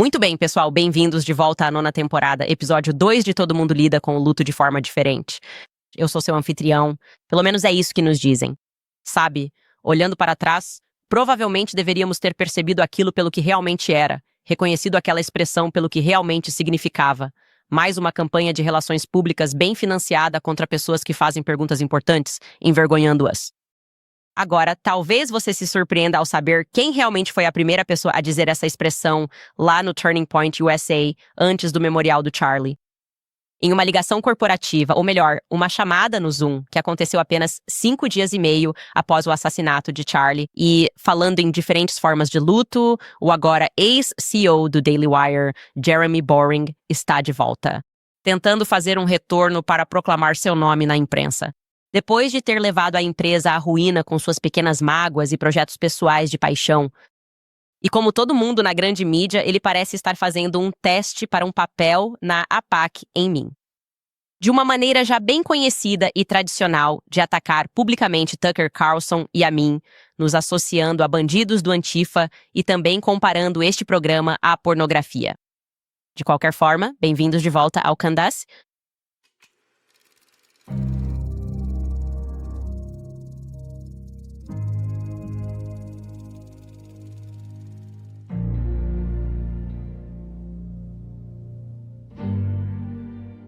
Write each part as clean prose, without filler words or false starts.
Muito bem, pessoal, bem-vindos de volta à nona temporada, episódio 2 de Todo Mundo Lida com o Luto de Forma Diferente. Eu sou seu anfitrião, pelo menos é isso que nos dizem. Sabe, olhando para trás, provavelmente deveríamos ter percebido aquilo pelo que realmente era, reconhecido aquela expressão pelo que realmente significava. Mais uma campanha de relações públicas bem financiada contra pessoas que fazem perguntas importantes, envergonhando-as. Agora, talvez você se surpreenda ao saber quem realmente foi a primeira pessoa a dizer essa expressão lá no Turning Point USA, antes do memorial do Charlie. Em uma ligação corporativa, ou melhor, uma chamada no Zoom, que aconteceu apenas 5 dias e meio após o assassinato de Charlie, e falando em diferentes formas de luto, o agora ex-CEO do Daily Wire, Jeremy Boring, está de volta, tentando fazer um retorno para proclamar seu nome na imprensa. Depois de ter levado a empresa à ruína com suas pequenas mágoas e projetos pessoais de paixão, e como todo mundo na grande mídia, ele parece estar fazendo um teste para um papel na APAC em mim. De uma maneira já bem conhecida e tradicional de atacar publicamente Tucker Carlson e a mim, nos associando a bandidos do Antifa e também comparando este programa à pornografia. De qualquer forma, bem-vindos de volta ao Candace.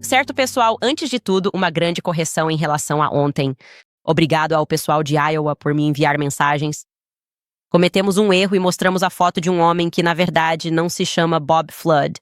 Certo, pessoal, antes de tudo, uma grande correção em relação a ontem. Obrigado ao pessoal de Iowa por me enviar mensagens. Cometemos um erro e mostramos a foto de um homem que, na verdade, não se chama Bob Flood.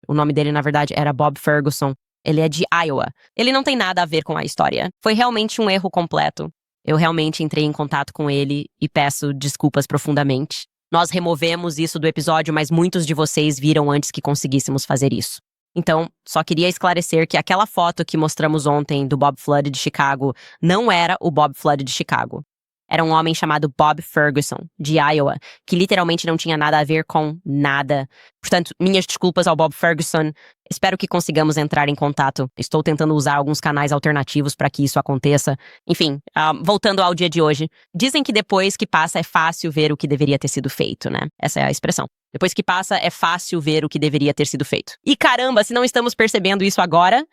O nome dele, na verdade, era Bob Ferguson. Ele é de Iowa. Ele não tem nada a ver com a história. Foi realmente um erro completo. Eu realmente entrei em contato com ele e peço desculpas profundamente. Nós removemos isso do episódio, mas muitos de vocês viram antes que conseguíssemos fazer isso. Então, só queria esclarecer que aquela foto que mostramos ontem do Bob Flood de Chicago não era o Bob Flood de Chicago. Era um homem chamado Bob Ferguson, de Iowa, que literalmente não tinha nada a ver com nada. Portanto, minhas desculpas ao Bob Ferguson. Espero que consigamos entrar em contato. Estou tentando usar alguns canais alternativos para que isso aconteça. Enfim, voltando ao dia de hoje. Dizem que depois que passa é fácil ver o que deveria ter sido feito, né? Essa é a expressão. Depois que passa, é fácil ver o que deveria ter sido feito. E caramba, se não estamos percebendo isso agora,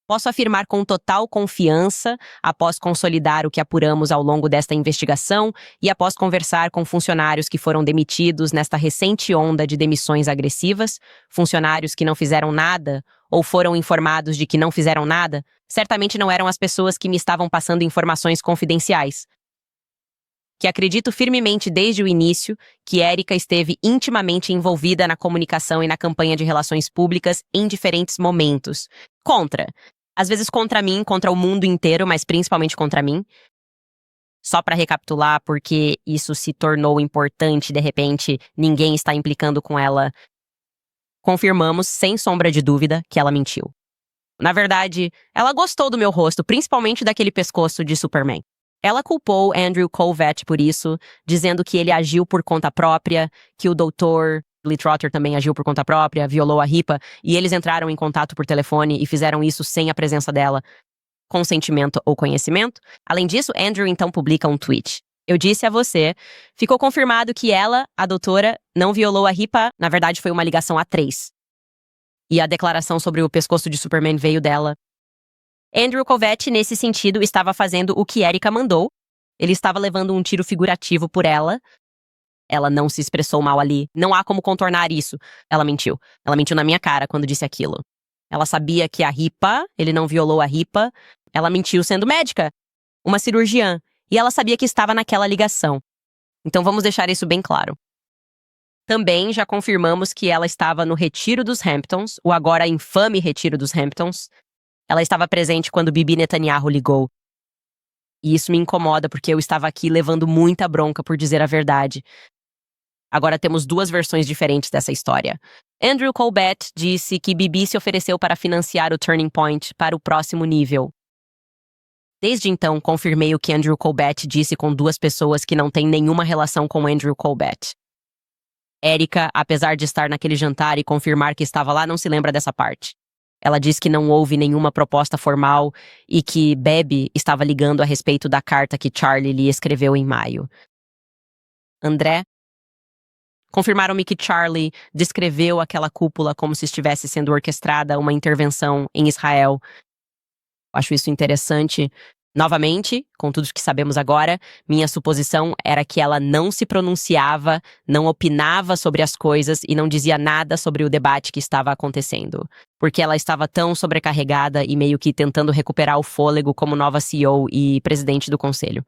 posso afirmar com total confiança, após consolidar o que apuramos ao longo desta investigação e após conversar com funcionários que foram demitidos nesta recente onda de demissões agressivas, funcionários que não fizeram nada ou foram informados de que não fizeram nada, certamente não eram as pessoas que me estavam passando informações confidenciais. Que acredito firmemente desde o início que Erika esteve intimamente envolvida na comunicação e na campanha de relações públicas em diferentes momentos. Às vezes contra mim, contra o mundo inteiro, mas principalmente contra mim. Só para recapitular, porque isso se tornou importante, de repente, ninguém está implicando com ela. Confirmamos, sem sombra de dúvida, que ela mentiu. Na verdade, ela gostou do meu rosto, principalmente daquele pescoço de Superman. Ela culpou Andrew Colvett por isso, dizendo que ele agiu por conta própria, que o Dr. Lee Trotter também agiu por conta própria, violou a Ripa, e eles entraram em contato por telefone e fizeram isso sem a presença dela, consentimento ou conhecimento. Além disso, Andrew então publica um tweet. Eu disse a você, ficou confirmado que ela, a doutora, não violou a Ripa, na verdade foi uma ligação a 3. E a declaração sobre o pescoço de Superman veio dela. Andrew Colvett, nesse sentido, estava fazendo o que Erika mandou. Ele estava levando um tiro figurativo por ela. Ela não se expressou mal ali. Não há como contornar isso. Ela mentiu. Ela mentiu na minha cara quando disse aquilo. Ela sabia que a Ripa, ele não violou a Ripa. Ela mentiu sendo médica, uma cirurgiã. E ela sabia que estava naquela ligação. Então vamos deixar isso bem claro. Também já confirmamos que ela estava no Retiro dos Hamptons, o agora infame Retiro dos Hamptons. Ela estava presente quando Bibi Netanyahu ligou. E isso me incomoda porque eu estava aqui levando muita bronca por dizer a verdade. Agora temos 2 versões diferentes dessa história. Andrew Colbert disse que Bibi se ofereceu para financiar o Turning Point para o próximo nível. Desde então, confirmei o que Andrew Colbert disse com 2 pessoas que não têm nenhuma relação com Andrew Colbert. Erika, apesar de estar naquele jantar e confirmar que estava lá, não se lembra dessa parte. Ela diz que não houve nenhuma proposta formal e que Bebe estava ligando a respeito da carta que Charlie lhe escreveu em maio. André Confirmaram-me que Charlie descreveu aquela cúpula como se estivesse sendo orquestrada uma intervenção em Israel. Acho isso interessante. Novamente, com tudo que sabemos agora, minha suposição era que ela não se pronunciava, não opinava sobre as coisas e não dizia nada sobre o debate que estava acontecendo, porque ela estava tão sobrecarregada e meio que tentando recuperar o fôlego como nova CEO e presidente do conselho.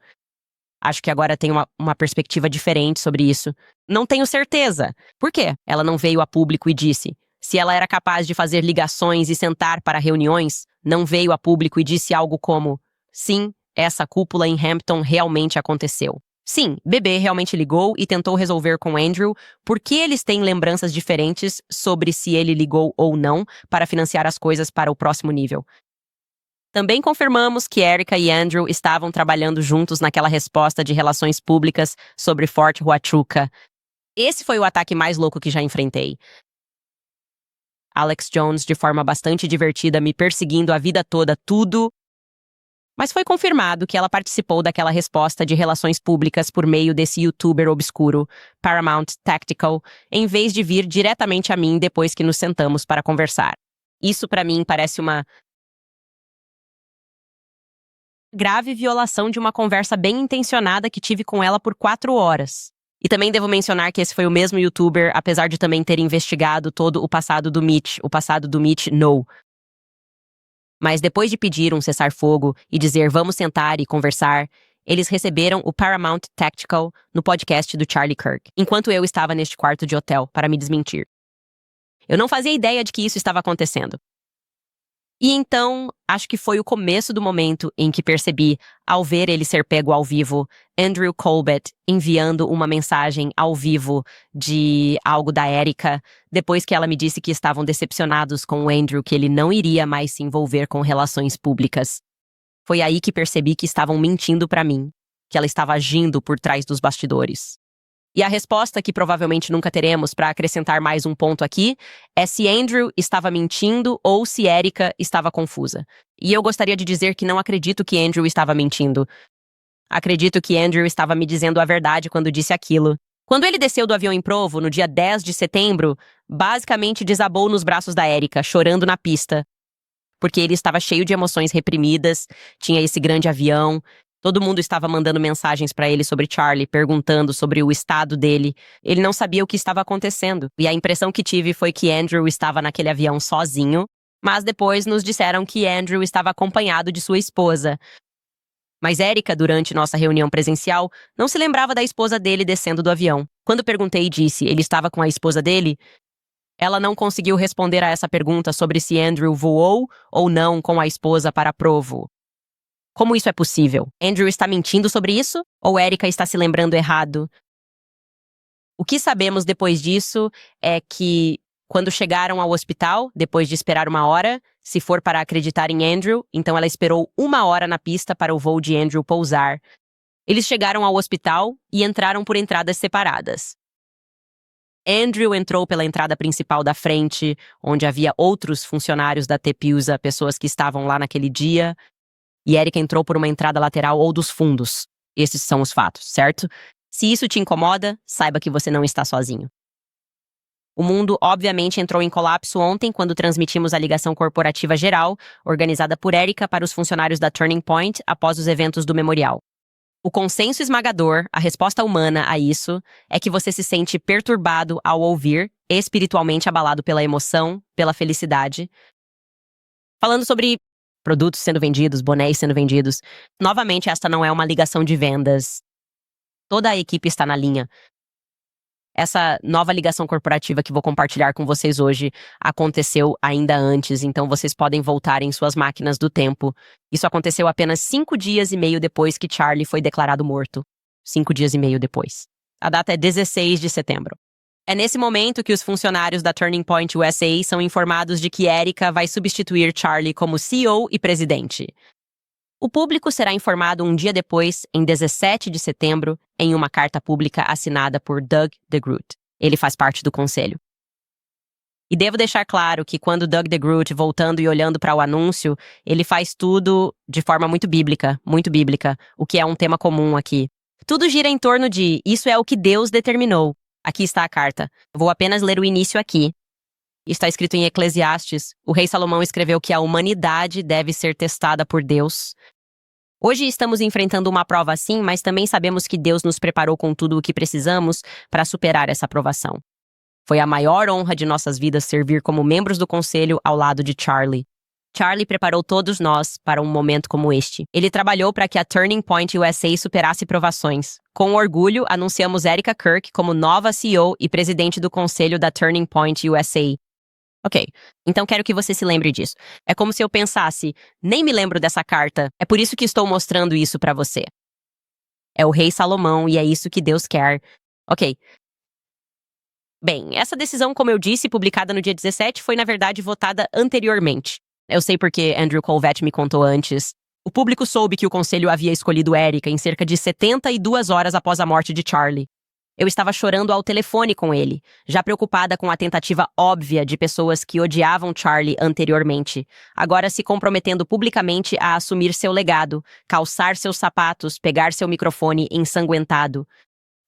Acho que agora tem uma perspectiva diferente sobre isso. Não tenho certeza. Por quê? Ela não veio a público e disse. Se ela era capaz de fazer ligações e sentar para reuniões, não veio a público e disse algo como: sim, essa cúpula em Hampton realmente aconteceu. Sim, bebê realmente ligou e tentou resolver com Andrew porque eles têm lembranças diferentes sobre se ele ligou ou não para financiar as coisas para o próximo nível. Também confirmamos que Erica e Andrew estavam trabalhando juntos naquela resposta de relações públicas sobre Fort Huachuca. Esse foi o ataque mais louco que já enfrentei. Alex Jones, de forma bastante divertida, me perseguindo a vida toda, tudo. Mas foi confirmado que ela participou daquela resposta de relações públicas por meio desse youtuber obscuro, Paramount Tactical, em vez de vir diretamente a mim depois que nos sentamos para conversar. Isso, para mim, parece uma grave violação de uma conversa bem intencionada que tive com ela por 4 horas. E também devo mencionar que esse foi o mesmo youtuber, apesar de também ter investigado todo o passado do Mitch, no. Mas depois de pedir um cessar-fogo e dizer vamos sentar e conversar, eles receberam o Paramount Tactical no podcast do Charlie Kirk, enquanto eu estava neste quarto de hotel para me desmentir. Eu não fazia ideia de que isso estava acontecendo. E então, acho que foi o começo do momento em que percebi, ao ver ele ser pego ao vivo, Andrew Colbert enviando uma mensagem ao vivo de algo da Erica, depois que ela me disse que estavam decepcionados com o Andrew, que ele não iria mais se envolver com relações públicas. Foi aí que percebi que estavam mentindo para mim, que ela estava agindo por trás dos bastidores. E a resposta que provavelmente nunca teremos para acrescentar mais um ponto aqui é se Andrew estava mentindo ou se Erica estava confusa. E eu gostaria de dizer que não acredito que Andrew estava mentindo. Acredito que Andrew estava me dizendo a verdade quando disse aquilo. Quando ele desceu do avião em Provo, no dia 10 de setembro, basicamente desabou nos braços da Erica, chorando na pista. Porque ele estava cheio de emoções reprimidas, tinha esse grande avião. Todo mundo estava mandando mensagens para ele sobre Charlie, perguntando sobre o estado dele. Ele não sabia o que estava acontecendo. E a impressão que tive foi que Andrew estava naquele avião sozinho, mas depois nos disseram que Andrew estava acompanhado de sua esposa. Mas Erica, durante nossa reunião presencial, não se lembrava da esposa dele descendo do avião. Quando perguntei e disse ele estava com a esposa dele, ela não conseguiu responder a essa pergunta sobre se Andrew voou ou não com a esposa para Provo. Como isso é possível? Andrew está mentindo sobre isso? Ou Erica está se lembrando errado? O que sabemos depois disso é que, quando chegaram ao hospital, depois de esperar 1 hora, se for para acreditar em Andrew, então ela esperou 1 hora na pista para o voo de Andrew pousar. Eles chegaram ao hospital e entraram por entradas separadas. Andrew entrou pela entrada principal da frente, onde havia outros funcionários da Tepiusa, pessoas que estavam lá naquele dia, e Erica entrou por uma entrada lateral ou dos fundos. Esses são os fatos, certo? Se isso te incomoda, saiba que você não está sozinho. O mundo, obviamente, entrou em colapso ontem quando transmitimos a ligação corporativa geral, organizada por Erica para os funcionários da Turning Point após os eventos do memorial. O consenso esmagador, a resposta humana a isso, é que você se sente perturbado ao ouvir, espiritualmente abalado pela emoção, pela felicidade. Falando sobre produtos sendo vendidos, bonés sendo vendidos. Novamente, esta não é uma ligação de vendas. Toda a equipe está na linha. Essa nova ligação corporativa que vou compartilhar com vocês hoje aconteceu ainda antes, então vocês podem voltar em suas máquinas do tempo. Isso aconteceu apenas 5 dias e meio depois que Charlie foi declarado morto. 5 dias e meio depois. A data é 16 de setembro. É nesse momento que os funcionários da Turning Point USA são informados de que Erica vai substituir Charlie como CEO e presidente. O público será informado um dia depois, em 17 de setembro, em uma carta pública assinada por Doug DeGroot. Ele faz parte do conselho. E devo deixar claro que quando Doug DeGroot, voltando e olhando para o anúncio, ele faz tudo de forma muito bíblica, o que é um tema comum aqui. Tudo gira em torno de isso é o que Deus determinou. Aqui está a carta. Vou apenas ler o início aqui. Está escrito em Eclesiastes. O rei Salomão escreveu que a humanidade deve ser testada por Deus. Hoje estamos enfrentando uma prova assim, mas também sabemos que Deus nos preparou com tudo o que precisamos para superar essa provação. Foi a maior honra de nossas vidas servir como membros do conselho ao lado de Charlie. Charlie preparou todos nós para um momento como este. Ele trabalhou para que a Turning Point USA superasse provações. Com orgulho, anunciamos Erica Kirk como nova CEO e presidente do conselho da Turning Point USA. Ok, então quero que você se lembre disso. É como se eu pensasse, nem me lembro dessa carta, é por isso que estou mostrando isso para você. É o rei Salomão e é isso que Deus quer. Ok. Bem, essa decisão, como eu disse, publicada no dia 17, foi na verdade votada anteriormente. Eu sei porque Andrew Colvett me contou antes. O público soube que o conselho havia escolhido Erica em cerca de 72 horas após a morte de Charlie. Eu estava chorando ao telefone com ele, já preocupada com a tentativa óbvia de pessoas que odiavam Charlie anteriormente, agora se comprometendo publicamente a assumir seu legado, calçar seus sapatos, pegar seu microfone ensanguentado.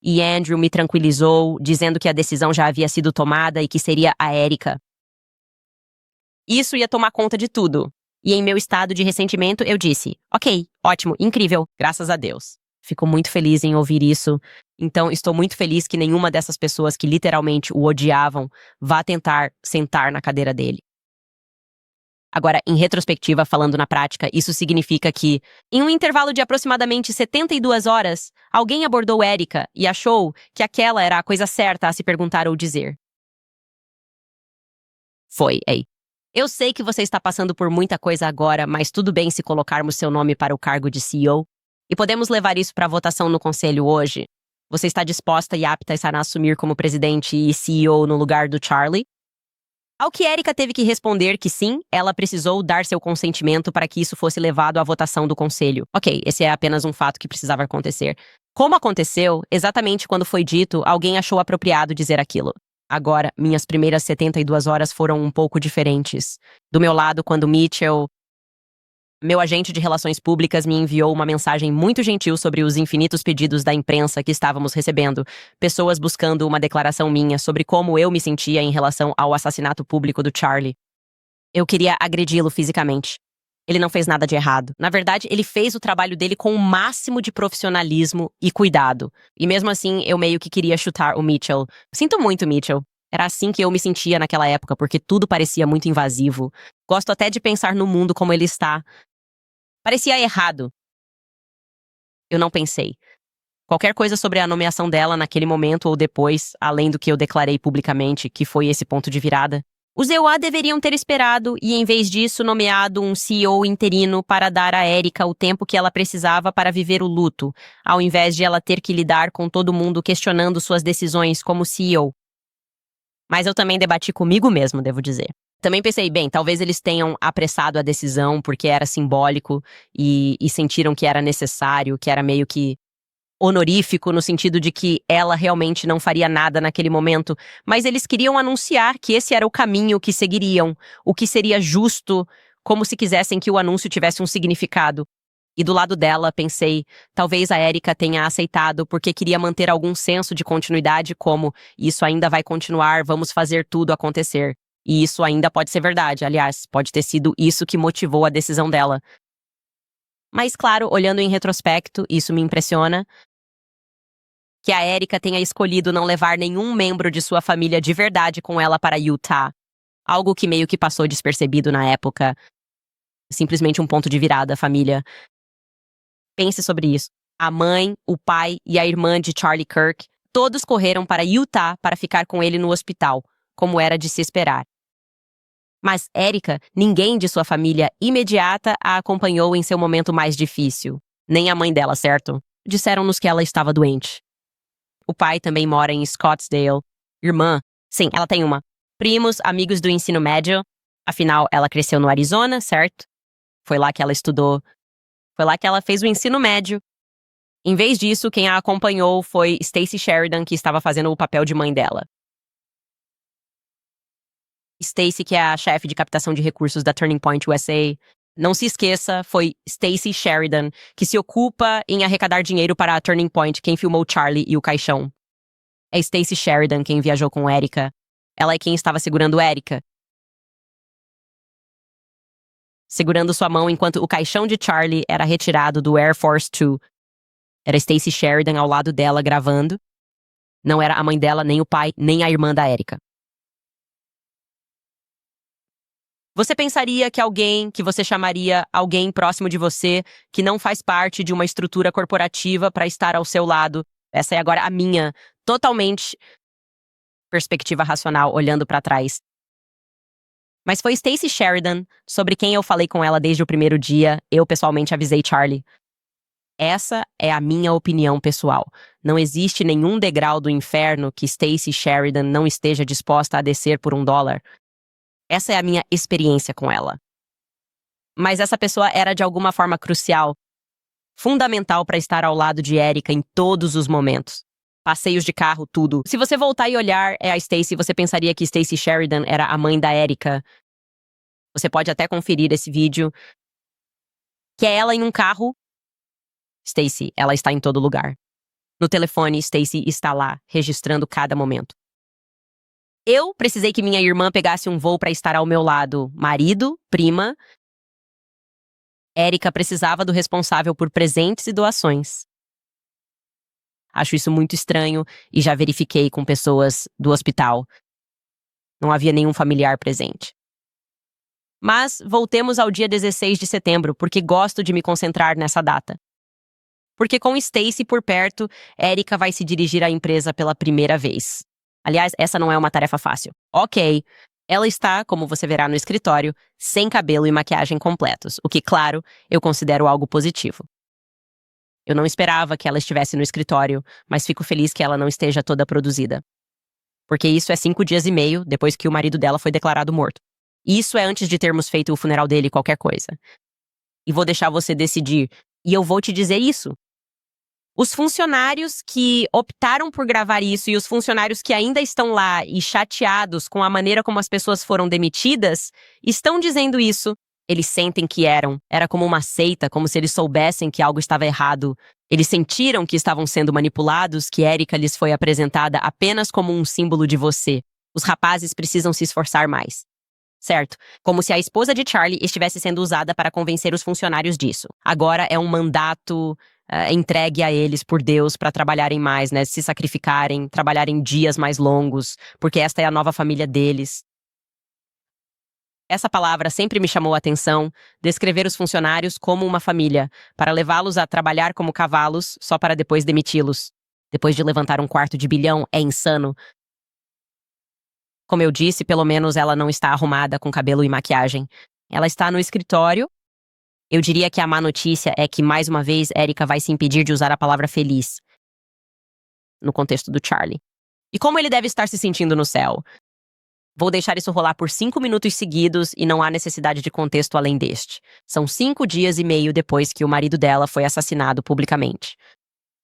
E Andrew me tranquilizou, dizendo que a decisão já havia sido tomada e que seria a Erica. Isso ia tomar conta de tudo. E em meu estado de ressentimento, eu disse, ok, ótimo, incrível, graças a Deus. Fico muito feliz em ouvir isso. Então, estou muito feliz que nenhuma dessas pessoas que literalmente o odiavam vá tentar sentar na cadeira dele. Agora, em retrospectiva, falando na prática, isso significa que, em um intervalo de aproximadamente 72 horas, alguém abordou Erica e achou que aquela era a coisa certa a se perguntar ou dizer. Foi, ei. Eu sei que você está passando por muita coisa agora, mas tudo bem se colocarmos seu nome para o cargo de CEO? E podemos levar isso para a votação no conselho hoje? Você está disposta e apta a assumir como presidente e CEO no lugar do Charlie? Ao que Erica teve que responder que sim, ela precisou dar seu consentimento para que isso fosse levado à votação do conselho. Ok, esse é apenas um fato que precisava acontecer. Como aconteceu, exatamente quando foi dito, alguém achou apropriado dizer aquilo. Agora, minhas primeiras 72 horas foram um pouco diferentes. Do meu lado, quando Mitchell, meu agente de relações públicas, me enviou uma mensagem muito gentil sobre os infinitos pedidos da imprensa que estávamos recebendo, pessoas buscando uma declaração minha sobre como eu me sentia em relação ao assassinato público do Charlie. Eu queria agredi-lo fisicamente. Ele não fez nada de errado. Na verdade, ele fez o trabalho dele com o máximo de profissionalismo e cuidado. E mesmo assim, eu meio que queria chutar o Mitchell. Sinto muito, Mitchell. Era assim que eu me sentia naquela época, porque tudo parecia muito invasivo. Gosto até de pensar no mundo como ele está. Parecia errado. Eu não pensei. Qualquer coisa sobre a nomeação dela naquele momento ou depois, além do que eu declarei publicamente, que foi esse ponto de virada. Os EUA deveriam ter esperado e, em vez disso, nomeado um CEO interino para dar a Erica o tempo que ela precisava para viver o luto, ao invés de ela ter que lidar com todo mundo questionando suas decisões como CEO. Mas eu também debati comigo mesmo, devo dizer. Também pensei, bem, talvez eles tenham apressado a decisão porque era simbólico e sentiram que era necessário, que era meio que honorífico, no sentido de que ela realmente não faria nada naquele momento, mas eles queriam anunciar que esse era o caminho que seguiriam, o que seria justo, como se quisessem que o anúncio tivesse um significado. E do lado dela, pensei, talvez a Erica tenha aceitado porque queria manter algum senso de continuidade, como isso ainda vai continuar, vamos fazer tudo acontecer. E isso ainda pode ser verdade, aliás, pode ter sido isso que motivou a decisão dela. Mas claro, olhando em retrospecto, isso me impressiona, que a Erica tenha escolhido não levar nenhum membro de sua família de verdade com ela para Utah. Algo que meio que passou despercebido na época. Simplesmente um ponto de virada, família. Pense sobre isso. A mãe, o pai e a irmã de Charlie Kirk, todos correram para Utah para ficar com ele no hospital, como era de se esperar. Mas Erica, ninguém de sua família imediata a acompanhou em seu momento mais difícil. Nem a mãe dela, certo? Disseram-nos que ela estava doente. O pai também mora em Scottsdale. Irmã, sim, ela tem uma. Primos, amigos do ensino médio. Afinal, ela cresceu no Arizona, certo? Foi lá que ela estudou. Foi lá que ela fez o ensino médio. Em vez disso, quem a acompanhou foi Stacey Sheridan, que estava fazendo o papel de mãe dela. Stacey, que é a chefe de captação de recursos da Turning Point USA. Não se esqueça, foi Stacey Sheridan, que se ocupa em arrecadar dinheiro para a Turning Point, quem filmou Charlie e o caixão. É Stacey Sheridan quem viajou com Erika. Ela é quem estava segurando Erika. Segurando sua mão enquanto o caixão de Charlie era retirado do Air Force Two. Era Stacey Sheridan ao lado dela gravando. Não era a mãe dela, nem o pai, nem a irmã da Erika. Você pensaria que alguém que você chamaria alguém próximo de você, que não faz parte de uma estrutura corporativa para estar ao seu lado. Essa é agora a minha, totalmente perspectiva racional, olhando para trás. Mas foi Stacey Sheridan, sobre quem eu falei com ela desde o primeiro dia. Eu pessoalmente avisei Charlie. Essa é a minha opinião pessoal. Não existe nenhum degrau do inferno que Stacey Sheridan não esteja disposta a descer por $1. Essa é a minha experiência com ela. Mas essa pessoa era de alguma forma crucial, fundamental para estar ao lado de Erika em todos os momentos. Passeios de carro, tudo. Se você voltar e olhar a Stacey, você pensaria que Stacey Sheridan era a mãe da Erika. Você pode até conferir esse vídeo. Que é ela em um carro. Stacey, ela está em todo lugar. No telefone, Stacey está lá, registrando cada momento. Eu precisei que minha irmã pegasse um voo para estar ao meu lado. Marido, prima. Erika precisava do responsável por presentes e doações. Acho isso muito estranho e já verifiquei com pessoas do hospital. Não havia nenhum familiar presente. Mas voltemos ao dia 16 de setembro, porque gosto de me concentrar nessa data. Porque com Stacey por perto, Erika vai se dirigir à empresa pela primeira vez. Aliás, essa não é uma tarefa fácil. Ok, ela está, como você verá no escritório, sem cabelo e maquiagem completos, o que, claro, eu considero algo positivo. Eu não esperava que ela estivesse no escritório, mas fico feliz que ela não esteja toda produzida. Porque isso é 5 dias e meio depois que o marido dela foi declarado morto. E isso é antes de termos feito o funeral dele, qualquer coisa. E vou deixar você decidir. E eu vou te dizer isso. Os funcionários que optaram por gravar isso e os funcionários que ainda estão lá e chateados com a maneira como as pessoas foram demitidas, estão dizendo isso. Eles sentem que era como uma seita, como se eles soubessem que algo estava errado. Eles sentiram que estavam sendo manipulados, que Erika lhes foi apresentada apenas como um símbolo de você. Os rapazes precisam se esforçar mais. Certo? Como se a esposa de Charlie estivesse sendo usada para convencer os funcionários disso. Agora é um mandato entregue a eles por Deus para trabalharem mais, né? Se sacrificarem, trabalharem dias mais longos, porque esta é a nova família deles. Essa palavra sempre me chamou a atenção, descrever os funcionários como uma família, para levá-los a trabalhar como cavalos só para depois demiti-los. Depois de levantar $250 bilhão, é insano. Como eu disse, pelo menos ela não está arrumada com cabelo e maquiagem. Ela está no escritório. Eu diria que a má notícia é que, mais uma vez, Erika vai se impedir de usar a palavra feliz. No contexto do Charlie. E como ele deve estar se sentindo no céu? Vou deixar isso rolar por 5 minutos seguidos e não há necessidade de contexto além deste. São 5 dias e meio depois que o marido dela foi assassinado publicamente.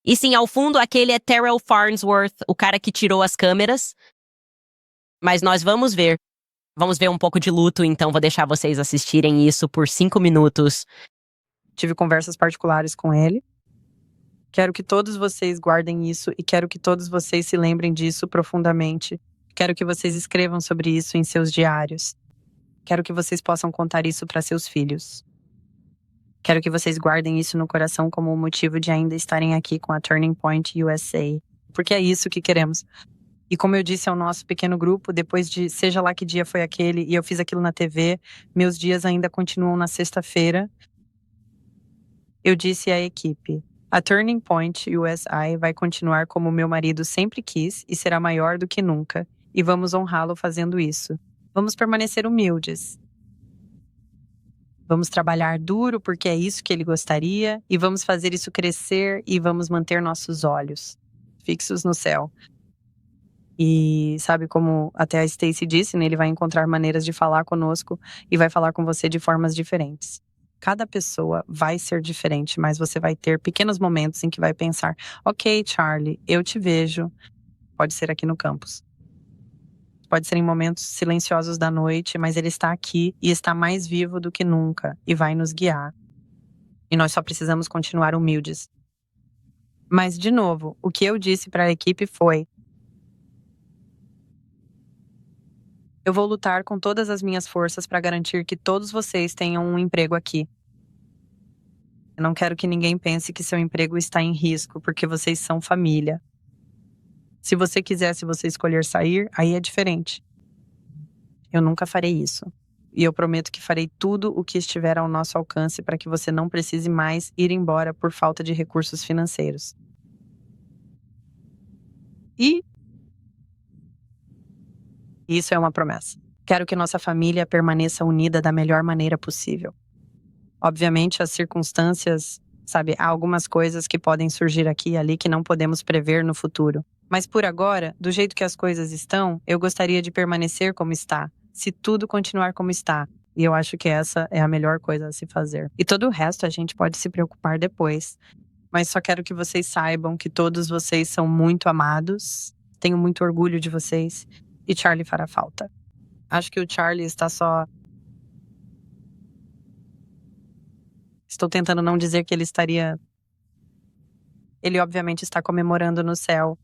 E sim, ao fundo, aquele é Terrell Farnsworth, o cara que tirou as câmeras. Mas nós vamos ver. Vamos ver um pouco de luto, então vou deixar vocês assistirem isso por 5 minutos. Tive conversas particulares com ele. Quero que todos vocês guardem isso e quero que todos vocês se lembrem disso profundamente. Quero que vocês escrevam sobre isso em seus diários. Quero que vocês possam contar isso para seus filhos. Quero que vocês guardem isso no coração como um motivo de ainda estarem aqui com a Turning Point USA. Porque é isso que queremos. E como eu disse ao nosso pequeno grupo, depois de seja lá que dia foi aquele, e eu fiz aquilo na TV, meus dias ainda continuam na sexta-feira. Eu disse à equipe, a Turning Point USA vai continuar como meu marido sempre quis e será maior do que nunca. E vamos honrá-lo fazendo isso. Vamos permanecer humildes. Vamos trabalhar duro porque é isso que ele gostaria e vamos fazer isso crescer e vamos manter nossos olhos fixos no céu. E sabe como até a Stacey disse, né? Ele vai encontrar maneiras de falar conosco e vai falar com você de formas diferentes. Cada pessoa vai ser diferente, mas você vai ter pequenos momentos em que vai pensar, ok, Charlie, eu te vejo. Pode ser aqui no campus. Pode ser em momentos silenciosos da noite, mas ele está aqui e está mais vivo do que nunca e vai nos guiar. E nós só precisamos continuar humildes. Mas, de novo, o que eu disse para a equipe foi, Eu vou lutar com todas as minhas forças para garantir que todos vocês tenham um emprego aqui. Eu não quero que ninguém pense que seu emprego está em risco, porque vocês são família. Se você escolher sair, aí é diferente. Eu nunca farei isso. E eu prometo que farei tudo o que estiver ao nosso alcance para que você não precise mais ir embora por falta de recursos financeiros. E isso é uma promessa. Quero que nossa família permaneça unida da melhor maneira possível. Obviamente, as circunstâncias, há algumas coisas que podem surgir aqui e ali que não podemos prever no futuro. Mas por agora, do jeito que as coisas estão, eu gostaria de permanecer como está, se tudo continuar como está. E eu acho que essa é a melhor coisa a se fazer. E todo o resto a gente pode se preocupar depois. Mas só quero que vocês saibam que todos vocês são muito amados. Tenho muito orgulho de vocês. E Charlie fará falta. Acho que o Charlie está só... Estou tentando não dizer que ele estaria... Ele obviamente está comemorando no céu.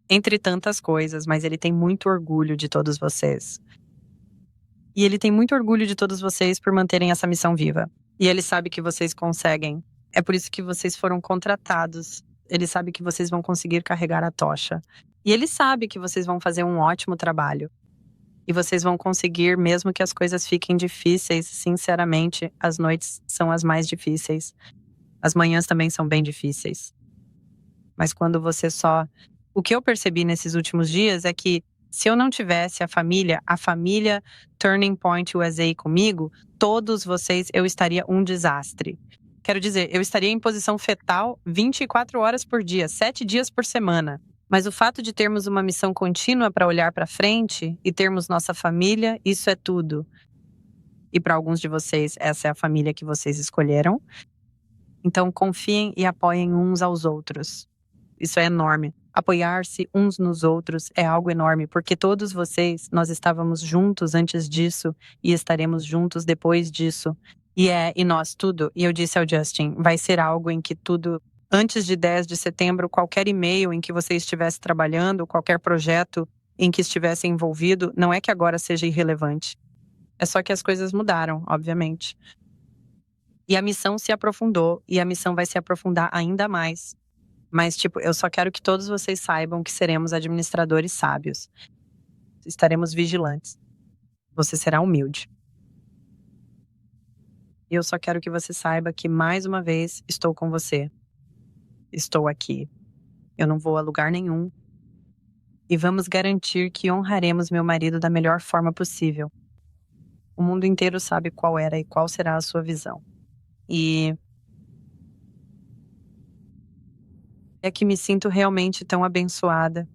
Entre tantas coisas, mas ele tem muito orgulho de todos vocês. E ele tem muito orgulho de todos vocês por manterem essa missão viva. E ele sabe que vocês conseguem. É por isso que vocês foram contratados. Ele sabe que vocês vão conseguir carregar a tocha. E ele sabe que vocês vão fazer um ótimo trabalho. E vocês vão conseguir, mesmo que as coisas fiquem difíceis. Sinceramente, as noites são as mais difíceis. As manhãs também são bem difíceis. Mas quando você só... O que eu percebi nesses últimos dias é que se eu não tivesse a família Turning Point USA comigo, todos vocês, eu estaria um desastre. Quero dizer, eu estaria em posição fetal 24 horas por dia, 7 dias por semana. Mas o fato de termos uma missão contínua para olhar para frente e termos nossa família, isso é tudo. E para alguns de vocês, essa é a família que vocês escolheram. Então confiem e apoiem uns aos outros. Isso é enorme. Apoiar-se uns nos outros é algo enorme, porque todos vocês, nós estávamos juntos antes disso e estaremos juntos depois disso. E nós tudo, e eu disse ao Justin, vai ser algo em que tudo, antes de 10 de setembro, qualquer e-mail em que você estivesse trabalhando, qualquer projeto em que estivesse envolvido, não é que agora seja irrelevante. É só que as coisas mudaram, obviamente. E a missão se aprofundou, e a missão vai se aprofundar ainda mais. Mas, eu só quero que todos vocês saibam que seremos administradores sábios. Estaremos vigilantes. Você será humilde. E eu só quero que você saiba que, mais uma vez, estou com você. Estou aqui. Eu não vou a lugar nenhum. E vamos garantir que honraremos meu marido da melhor forma possível. O mundo inteiro sabe qual era e qual será a sua visão. E... é que me sinto realmente tão abençoada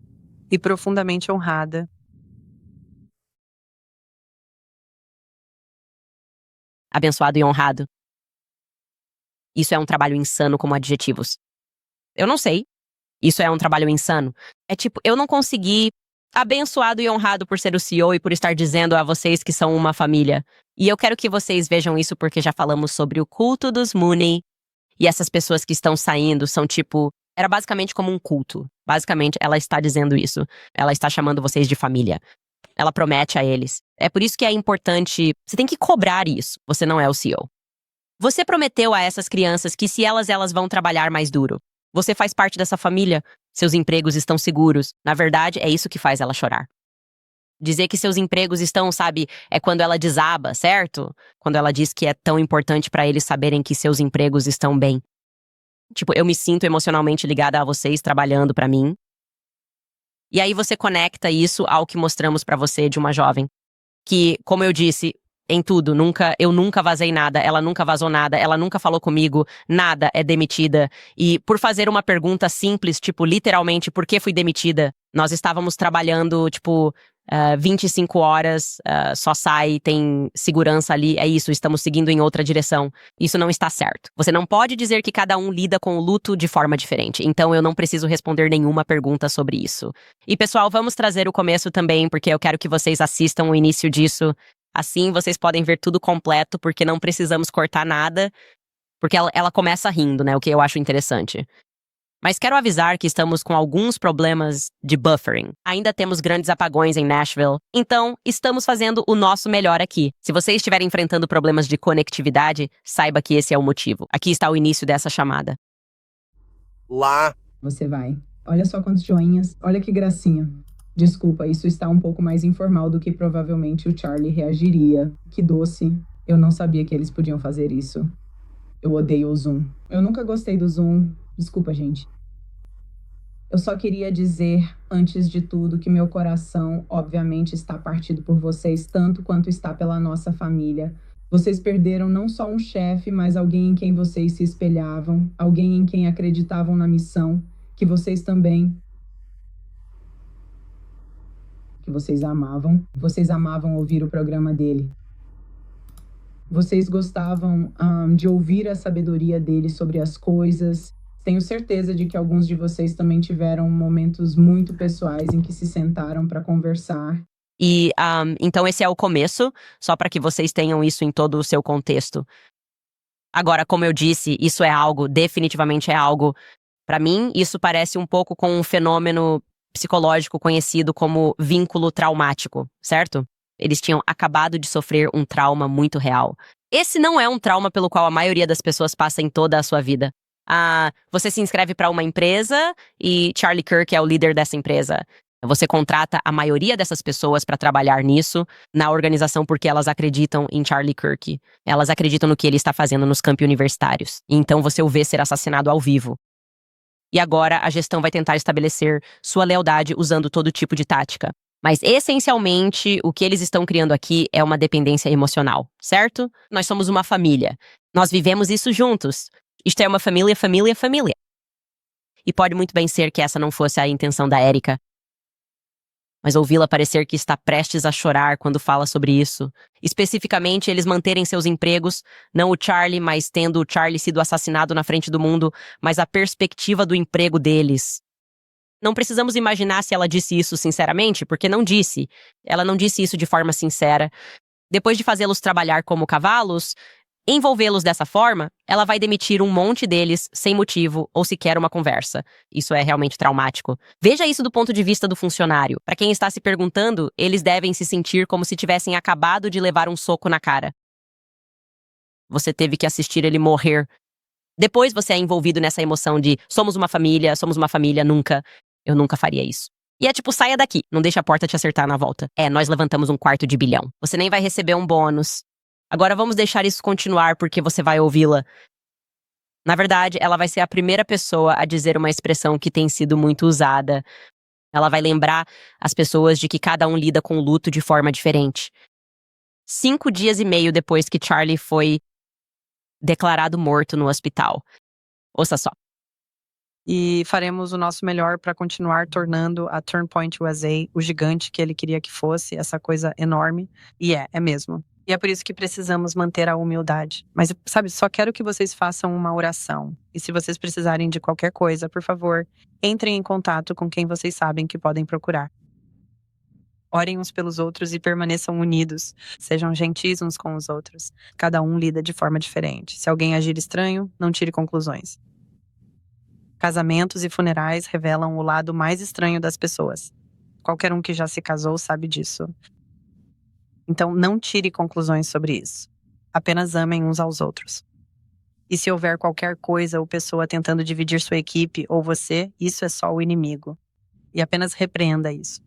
e profundamente honrada. Abençoado e honrado. Isso é um trabalho insano como adjetivos. Eu não sei. Isso é um trabalho insano. É eu não consegui... Abençoado e honrado por ser o CEO e por estar dizendo a vocês que são uma família. E eu quero que vocês vejam isso porque já falamos sobre o culto dos Mooney. E essas pessoas que estão saindo são era basicamente como um culto. Basicamente, ela está dizendo isso. Ela está chamando vocês de família. Ela promete a eles. É por isso que é importante... Você tem que cobrar isso. Você não é o CEO. Você prometeu a essas crianças que se elas vão trabalhar mais duro. Você faz parte dessa família. Seus empregos estão seguros. Na verdade, é isso que faz ela chorar. Dizer que seus empregos estão, é quando ela desaba, certo? Quando ela diz que é tão importante para eles saberem que seus empregos estão bem. Eu me sinto emocionalmente ligada a vocês trabalhando pra mim. E aí você conecta isso ao que mostramos pra você de uma jovem. Que, como eu disse, em tudo, eu nunca vazei nada, ela nunca vazou nada, ela nunca falou comigo, nada é demitida. E por fazer uma pergunta simples, literalmente, por que fui demitida? Nós estávamos trabalhando, 25 horas, só sai, tem segurança ali, é isso, estamos seguindo em outra direção. Isso não está certo. Você não pode dizer que cada um lida com o luto de forma diferente, então eu não preciso responder nenhuma pergunta sobre isso. E pessoal, vamos trazer o começo também, porque eu quero que vocês assistam o início disso. Assim vocês podem ver tudo completo, porque não precisamos cortar nada, porque ela começa rindo, né, o que eu acho interessante. Mas quero avisar que estamos com alguns problemas de buffering. Ainda temos grandes apagões em Nashville, então estamos fazendo o nosso melhor aqui. Se você estiver enfrentando problemas de conectividade, saiba que esse é o motivo. Aqui está o início dessa chamada. Lá. Você vai. Olha só quantos joinhas. Olha que gracinha. Desculpa, isso está um pouco mais informal do que provavelmente o Charlie reagiria. Que doce. Eu não sabia que eles podiam fazer isso. Eu odeio o Zoom. Eu nunca gostei do Zoom. Desculpa, gente. Eu só queria dizer, antes de tudo, que meu coração, obviamente, está partido por vocês, tanto quanto está pela nossa família. Vocês perderam não só um chefe, mas alguém em quem vocês se espelhavam, alguém em quem acreditavam na missão, que vocês também... que vocês amavam. Vocês amavam ouvir o programa dele. Vocês gostavam de ouvir a sabedoria dele sobre as coisas. Tenho certeza de que alguns de vocês também tiveram momentos muito pessoais em que se sentaram para conversar. E então esse é o começo, só para que vocês tenham isso em todo o seu contexto. Agora, como eu disse, isso é algo, definitivamente é algo. Para mim, isso parece um pouco com um fenômeno psicológico conhecido como vínculo traumático, certo? Eles tinham acabado de sofrer um trauma muito real. Esse não é um trauma pelo qual a maioria das pessoas passa em toda a sua vida. Você se inscreve para uma empresa e Charlie Kirk é o líder dessa empresa. Você contrata a maioria dessas pessoas para trabalhar nisso, na organização, porque elas acreditam em Charlie Kirk. Elas acreditam no que ele está fazendo nos campi universitários. E então você o vê ser assassinado ao vivo. E agora a gestão vai tentar estabelecer sua lealdade usando todo tipo de tática. Mas, essencialmente, o que eles estão criando aqui é uma dependência emocional, certo? Nós somos uma família. Nós vivemos isso juntos. Isto é uma família, família, família. E pode muito bem ser que essa não fosse a intenção da Erika. Mas ouvi-la parecer que está prestes a chorar quando fala sobre isso. Especificamente, eles manterem seus empregos, não o Charlie, mas tendo o Charlie sido assassinado na frente do mundo, mas a perspectiva do emprego deles. Não precisamos imaginar se ela disse isso sinceramente, porque não disse. Ela não disse isso de forma sincera. Depois de fazê-los trabalhar como cavalos, envolvê-los dessa forma, ela vai demitir um monte deles sem motivo ou sequer uma conversa. Isso é realmente traumático. Veja isso do ponto de vista do funcionário. Para quem está se perguntando, eles devem se sentir como se tivessem acabado de levar um soco na cara. Você teve que assistir ele morrer. Depois você é envolvido nessa emoção de somos uma família, nunca. Eu nunca faria isso. E é tipo, saia daqui, não deixa a porta te acertar na volta. Nós levantamos $250 milhão. Você nem vai receber um bônus. Agora vamos deixar isso continuar porque você vai ouvi-la. Na verdade, ela vai ser a primeira pessoa a dizer uma expressão que tem sido muito usada. Ela vai lembrar as pessoas de que cada um lida com o luto de forma diferente. 5 dias e meio depois que Charlie foi declarado morto no hospital. Ouça só. E faremos o nosso melhor para continuar tornando a Turnpoint USA o gigante que ele queria que fosse, essa coisa enorme. E é mesmo. E é por isso que precisamos manter a humildade. Mas, sabe, só quero que vocês façam uma oração. E se vocês precisarem de qualquer coisa, por favor, entrem em contato com quem vocês sabem que podem procurar. Orem uns pelos outros e permaneçam unidos. Sejam gentis uns com os outros. Cada um lida de forma diferente. Se alguém agir estranho, não tire conclusões. Casamentos e funerais revelam o lado mais estranho das pessoas. Qualquer um que já se casou sabe disso. Então, não tire conclusões sobre isso. Apenas amem uns aos outros. E se houver qualquer coisa ou pessoa tentando dividir sua equipe ou você, isso é só o inimigo. E apenas repreenda isso.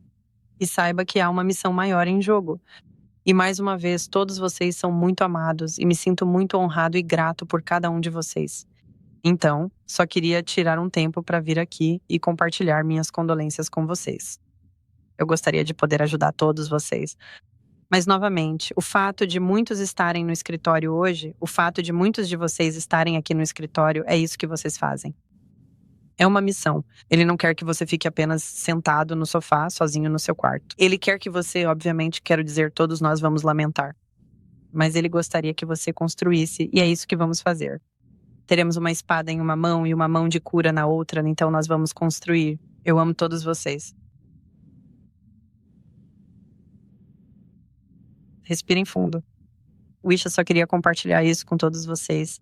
E saiba que há uma missão maior em jogo. E mais uma vez, todos vocês são muito amados e me sinto muito honrado e grato por cada um de vocês. Então, só queria tirar um tempo para vir aqui e compartilhar minhas condolências com vocês. Eu gostaria de poder ajudar todos vocês. Mas, novamente, o fato de muitos estarem no escritório hoje, o fato de muitos de vocês estarem aqui no escritório, é isso que vocês fazem. É uma missão. Ele não quer que você fique apenas sentado no sofá, sozinho no seu quarto. Ele quer que você, obviamente, quero dizer, todos nós vamos lamentar. Mas ele gostaria que você construísse, e é isso que vamos fazer. Teremos uma espada em uma mão e uma mão de cura na outra, então nós vamos construir. Eu amo todos vocês. Respirem fundo. Wisha só queria compartilhar isso com todos vocês.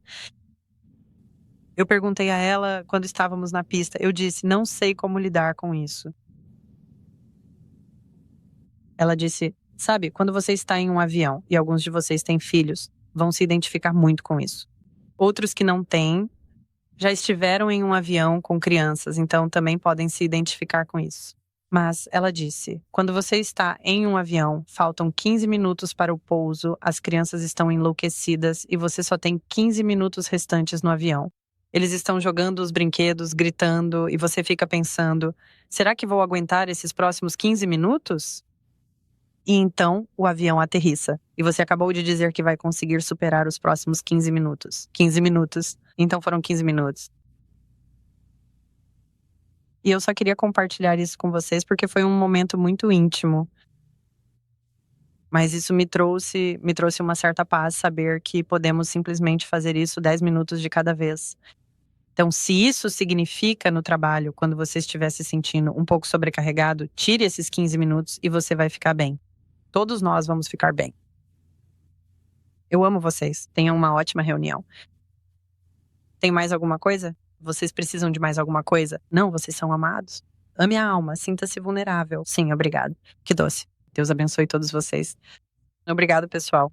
Eu perguntei a ela quando estávamos na pista. Eu disse, não sei como lidar com isso. Ela disse, sabe, quando você está em um avião e alguns de vocês têm filhos, vão se identificar muito com isso. Outros que não têm, já estiveram em um avião com crianças, então também podem se identificar com isso. Mas ela disse, quando você está em um avião, faltam 15 minutos para o pouso, as crianças estão enlouquecidas e você só tem 15 minutos restantes no avião. Eles estão jogando os brinquedos, gritando, e você fica pensando, será que vou aguentar esses próximos 15 minutos? E então o avião aterrissa. E você acabou de dizer que vai conseguir superar os próximos 15 minutos. 15 minutos. Então foram 15 minutos. E eu só queria compartilhar isso com vocês porque foi um momento muito íntimo. Mas isso me trouxe uma certa paz saber que podemos simplesmente fazer isso 10 minutos de cada vez. Então, se isso significa no trabalho, quando você estiver se sentindo um pouco sobrecarregado, tire esses 15 minutos e você vai ficar bem. Todos nós vamos ficar bem. Eu amo vocês. Tenham uma ótima reunião. Tem mais alguma coisa? Vocês precisam de mais alguma coisa? Não, vocês são amados. Ame a alma, sinta-se vulnerável. Sim, obrigado. Que doce. Deus abençoe todos vocês. Obrigado, pessoal.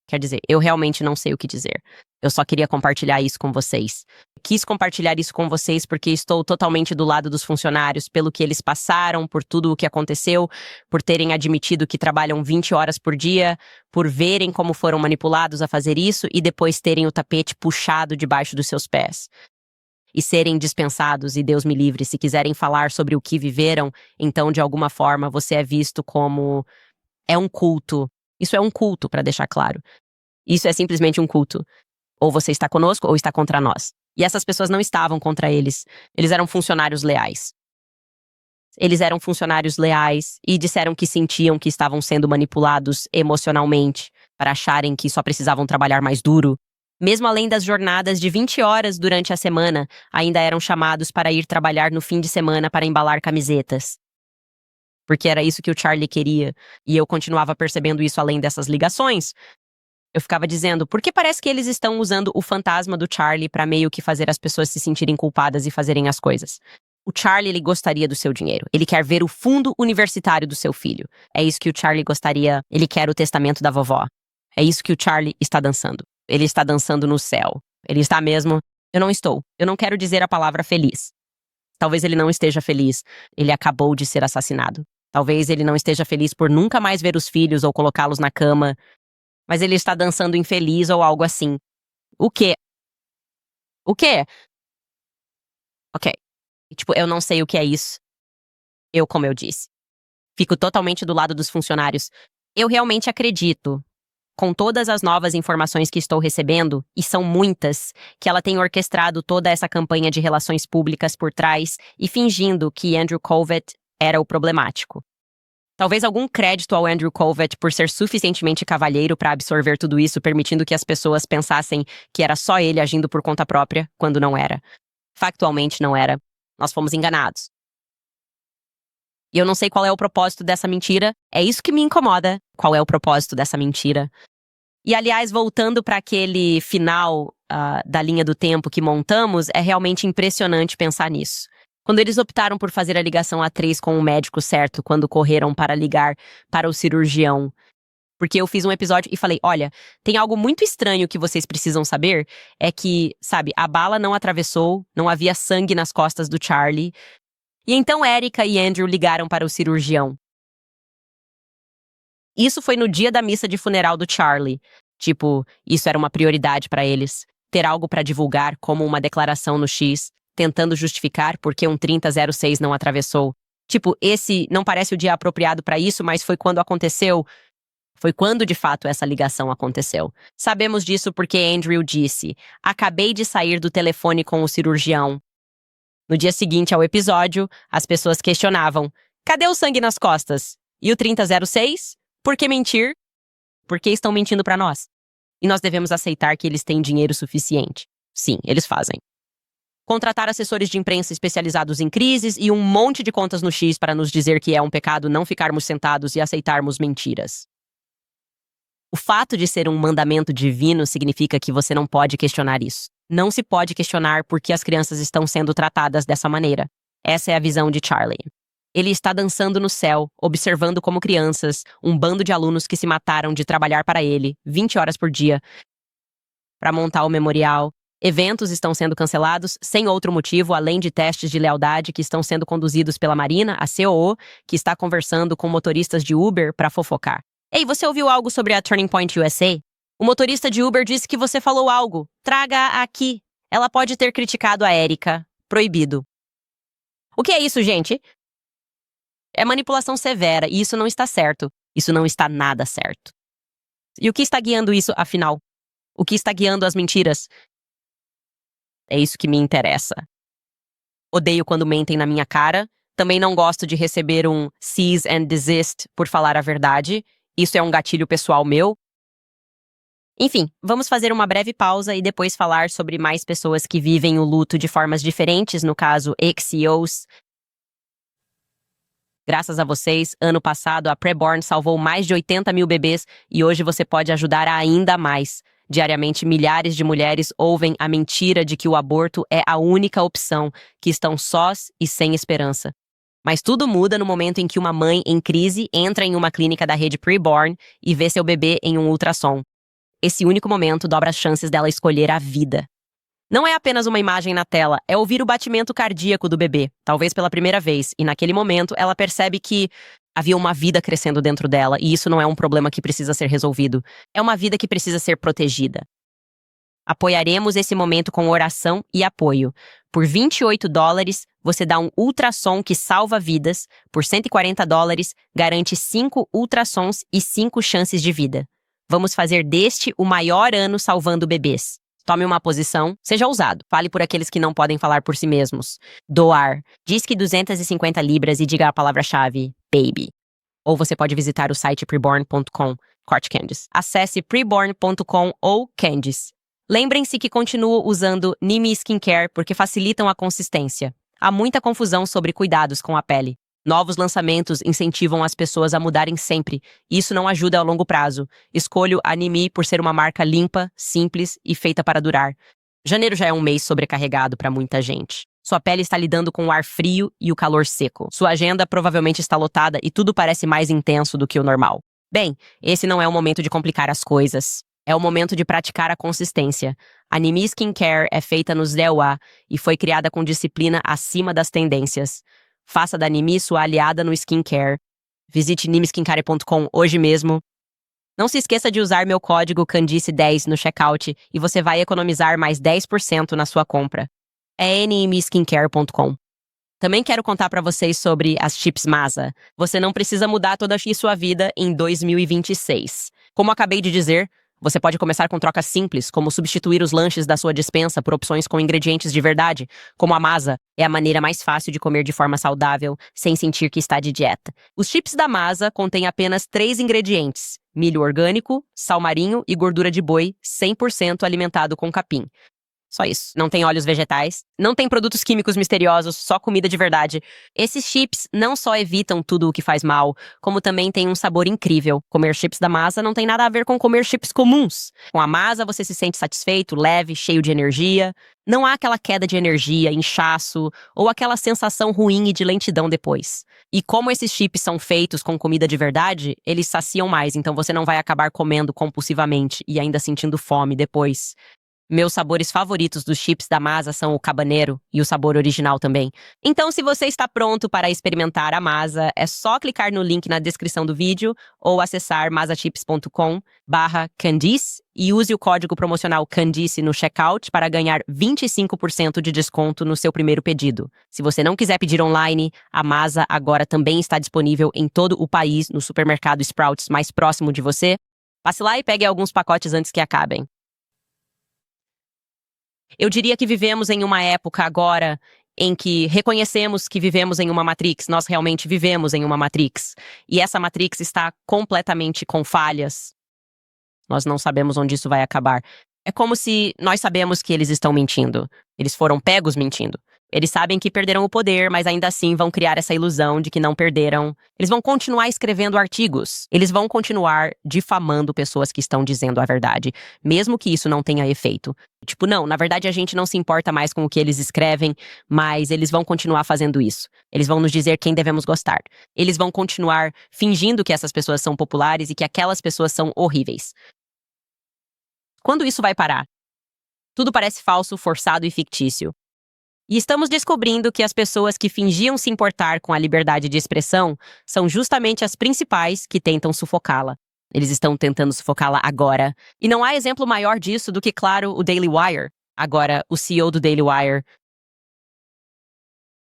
Quer dizer, eu realmente não sei o que dizer. Eu só queria compartilhar isso com vocês. Quis compartilhar isso com vocês porque estou totalmente do lado dos funcionários, pelo que eles passaram, por tudo o que aconteceu, por terem admitido que trabalham 20 horas por dia, por verem como foram manipulados a fazer isso e depois terem o tapete puxado debaixo dos seus pés. E serem dispensados, e Deus me livre, se quiserem falar sobre o que viveram, então de alguma forma você é visto como... É um culto. Isso é um culto, para deixar claro. Isso é simplesmente um culto. Ou você está conosco ou está contra nós. E essas pessoas não estavam contra eles. Eles eram funcionários leais. Eles eram funcionários leais e disseram que sentiam que estavam sendo manipulados emocionalmente para acharem que só precisavam trabalhar mais duro. Mesmo além das jornadas de 20 horas durante a semana, ainda eram chamados para ir trabalhar no fim de semana para embalar camisetas. Porque era isso que o Charlie queria. E eu continuava percebendo isso além dessas ligações. Eu ficava dizendo, por que parece que eles estão usando o fantasma do Charlie para meio que fazer as pessoas se sentirem culpadas e fazerem as coisas? O Charlie, ele gostaria do seu dinheiro. Ele quer ver o fundo universitário do seu filho. É isso que o Charlie gostaria. Ele quer o testamento da vovó. É isso que o Charlie está dançando. Ele está dançando no céu. Ele está mesmo... Eu não estou. Eu não quero dizer a palavra feliz. Talvez ele não esteja feliz. Ele acabou de ser assassinado. Talvez ele não esteja feliz por nunca mais ver os filhos ou colocá-los na cama. Mas ele está dançando infeliz ou algo assim. O quê? O quê? Ok. Tipo, eu não sei o que é isso. Como eu disse, fico totalmente do lado dos funcionários. Eu realmente acredito, com todas as novas informações que estou recebendo, e são muitas, que ela tem orquestrado toda essa campanha de relações públicas por trás e fingindo que Andrew Colvett era o problemático. Talvez algum crédito ao Andrew Colvett por ser suficientemente cavalheiro para absorver tudo isso, permitindo que as pessoas pensassem que era só ele agindo por conta própria, quando não era. Factualmente não era. Nós fomos enganados. E eu não sei qual é o propósito dessa mentira. É isso que me incomoda. Qual é o propósito dessa mentira? E, aliás, voltando para aquele final da linha do tempo que montamos, é realmente impressionante pensar nisso. Quando eles optaram por fazer a ligação A3 com o médico certo, quando correram para ligar para o cirurgião. Porque eu fiz um episódio e falei, olha, tem algo muito estranho que vocês precisam saber, é que, sabe, a bala não atravessou, não havia sangue nas costas do Charlie. E então Erica e Andrew ligaram para o cirurgião. Isso foi no dia da missa de funeral do Charlie. Tipo, isso era uma prioridade para eles. Ter algo para divulgar como uma declaração no X, tentando justificar por que um 3006 não atravessou. Tipo, esse não parece o dia apropriado para isso, mas foi quando aconteceu. Foi quando, de fato, essa ligação aconteceu. Sabemos disso porque Andrew disse, acabei de sair do telefone com o cirurgião. No dia seguinte ao episódio, as pessoas questionavam, cadê o sangue nas costas? E o 3006? Por que mentir? Por que estão mentindo para nós? E nós devemos aceitar que eles têm dinheiro suficiente. Sim, eles fazem. Contratar assessores de imprensa especializados em crises e um monte de contas no X para nos dizer que é um pecado não ficarmos sentados e aceitarmos mentiras. O fato de ser um mandamento divino significa que você não pode questionar isso. Não se pode questionar por que as crianças estão sendo tratadas dessa maneira. Essa é a visão de Charlie. Ele está dançando no céu, observando como crianças, um bando de alunos que se mataram de trabalhar para ele, 20 horas por dia, para montar o memorial. Eventos estão sendo cancelados sem outro motivo, além de testes de lealdade que estão sendo conduzidos pela Marina, a COO, que está conversando com motoristas de Uber para fofocar. Ei, você ouviu algo sobre a Turning Point USA? O motorista de Uber disse que você falou algo. Traga aqui. Ela pode ter criticado a Erika. Proibido. O que é isso, gente? É manipulação severa e isso não está certo. Isso não está nada certo. E o que está guiando isso, afinal? O que está guiando as mentiras? É isso que me interessa. Odeio quando mentem na minha cara. Também não gosto de receber um cease and desist por falar a verdade. Isso é um gatilho pessoal meu. Enfim, vamos fazer uma breve pausa e depois falar sobre mais pessoas que vivem o luto de formas diferentes, no caso, ex-CEOs. Graças a vocês, ano passado a Preborn salvou mais de 80 mil bebês e hoje você pode ajudar ainda mais. Diariamente, milhares de mulheres ouvem a mentira de que o aborto é a única opção, que estão sós e sem esperança. Mas tudo muda no momento em que uma mãe em crise entra em uma clínica da rede Preborn e vê seu bebê em um ultrassom. Esse único momento dobra as chances dela escolher a vida. Não é apenas uma imagem na tela, é ouvir o batimento cardíaco do bebê, talvez pela primeira vez, e naquele momento ela percebe que havia uma vida crescendo dentro dela e isso não é um problema que precisa ser resolvido. É uma vida que precisa ser protegida. Apoiaremos esse momento com oração e apoio. Por $28, você dá um ultrassom que salva vidas. Por $140, garante 5 ultrassons e 5 chances de vida. Vamos fazer deste o maior ano salvando bebês. Tome uma posição, seja ousado. Fale por aqueles que não podem falar por si mesmos. Doar. Disque 250 libras e diga a palavra-chave, baby. Ou você pode visitar o site preborn.com, corte Candice. Acesse preborn.com ou Candice. Lembrem-se que continuo usando Nimi Skincare porque facilitam a consistência. Há muita confusão sobre cuidados com a pele. Novos lançamentos incentivam as pessoas a mudarem sempre. Isso não ajuda a longo prazo. Escolho a Nimi por ser uma marca limpa, simples e feita para durar. Janeiro já é um mês sobrecarregado para muita gente. Sua pele está lidando com o ar frio e o calor seco. Sua agenda provavelmente está lotada e tudo parece mais intenso do que o normal. Bem, esse não é o momento de complicar as coisas. É o momento de praticar a consistência. A Nimi Skincare é feita nos DEUA e foi criada com disciplina acima das tendências. Faça da Nimi sua aliada no skincare. Visite nimiskincare.com hoje mesmo. Não se esqueça de usar meu código Candice10 no checkout e você vai economizar mais 10% na sua compra. É nimiskincare.com. Também quero contar para vocês sobre as chips Masa. Você não precisa mudar toda a sua vida em 2026. Como acabei de dizer, você pode começar com trocas simples, como substituir os lanches da sua despensa por opções com ingredientes de verdade, como a Masa. É a maneira mais fácil de comer de forma saudável, sem sentir que está de dieta. Os chips da Masa contêm apenas 3 ingredientes: milho orgânico, sal marinho e gordura de boi 100% alimentado com capim. Só isso. Não tem óleos vegetais, não tem produtos químicos misteriosos, só comida de verdade. Esses chips não só evitam tudo o que faz mal, como também tem um sabor incrível. Comer chips da Masa não tem nada a ver com comer chips comuns. Com a Masa você se sente satisfeito, leve, cheio de energia. Não há aquela queda de energia, inchaço ou aquela sensação ruim e de lentidão depois. E como esses chips são feitos com comida de verdade, eles saciam mais, então você não vai acabar comendo compulsivamente e ainda sentindo fome depois. Meus sabores favoritos dos chips da Masa são o cabaneiro e o sabor original também. Então, se você está pronto para experimentar a Masa, é só clicar no link na descrição do vídeo ou acessar masachips.com/Candice e use o código promocional Candice no checkout para ganhar 25% de desconto no seu primeiro pedido. Se você não quiser pedir online, a Masa agora também está disponível em todo o país no supermercado Sprouts mais próximo de você. Passe lá e pegue alguns pacotes antes que acabem. Eu diria que vivemos em uma época agora em que reconhecemos que vivemos em uma Matrix. Nós realmente vivemos em uma Matrix. E essa Matrix está completamente com falhas. Nós não sabemos onde isso vai acabar. É como se nós sabemos que eles estão mentindo. Eles foram pegos mentindo. Eles sabem que perderam o poder, mas ainda assim vão criar essa ilusão de que não perderam. Eles vão continuar escrevendo artigos. Eles vão continuar difamando pessoas que estão dizendo a verdade, mesmo que isso não tenha efeito. Tipo, não, na verdade a gente não se importa mais com o que eles escrevem, mas eles vão continuar fazendo isso. Eles vão nos dizer quem devemos gostar. Eles vão continuar fingindo que essas pessoas são populares e que aquelas pessoas são horríveis. Quando isso vai parar? Tudo parece falso, forçado e fictício. E estamos descobrindo que as pessoas que fingiam se importar com a liberdade de expressão são justamente as principais que tentam sufocá-la. Eles estão tentando sufocá-la agora. E não há exemplo maior disso do que, claro, o Daily Wire. Agora, o CEO do Daily Wire.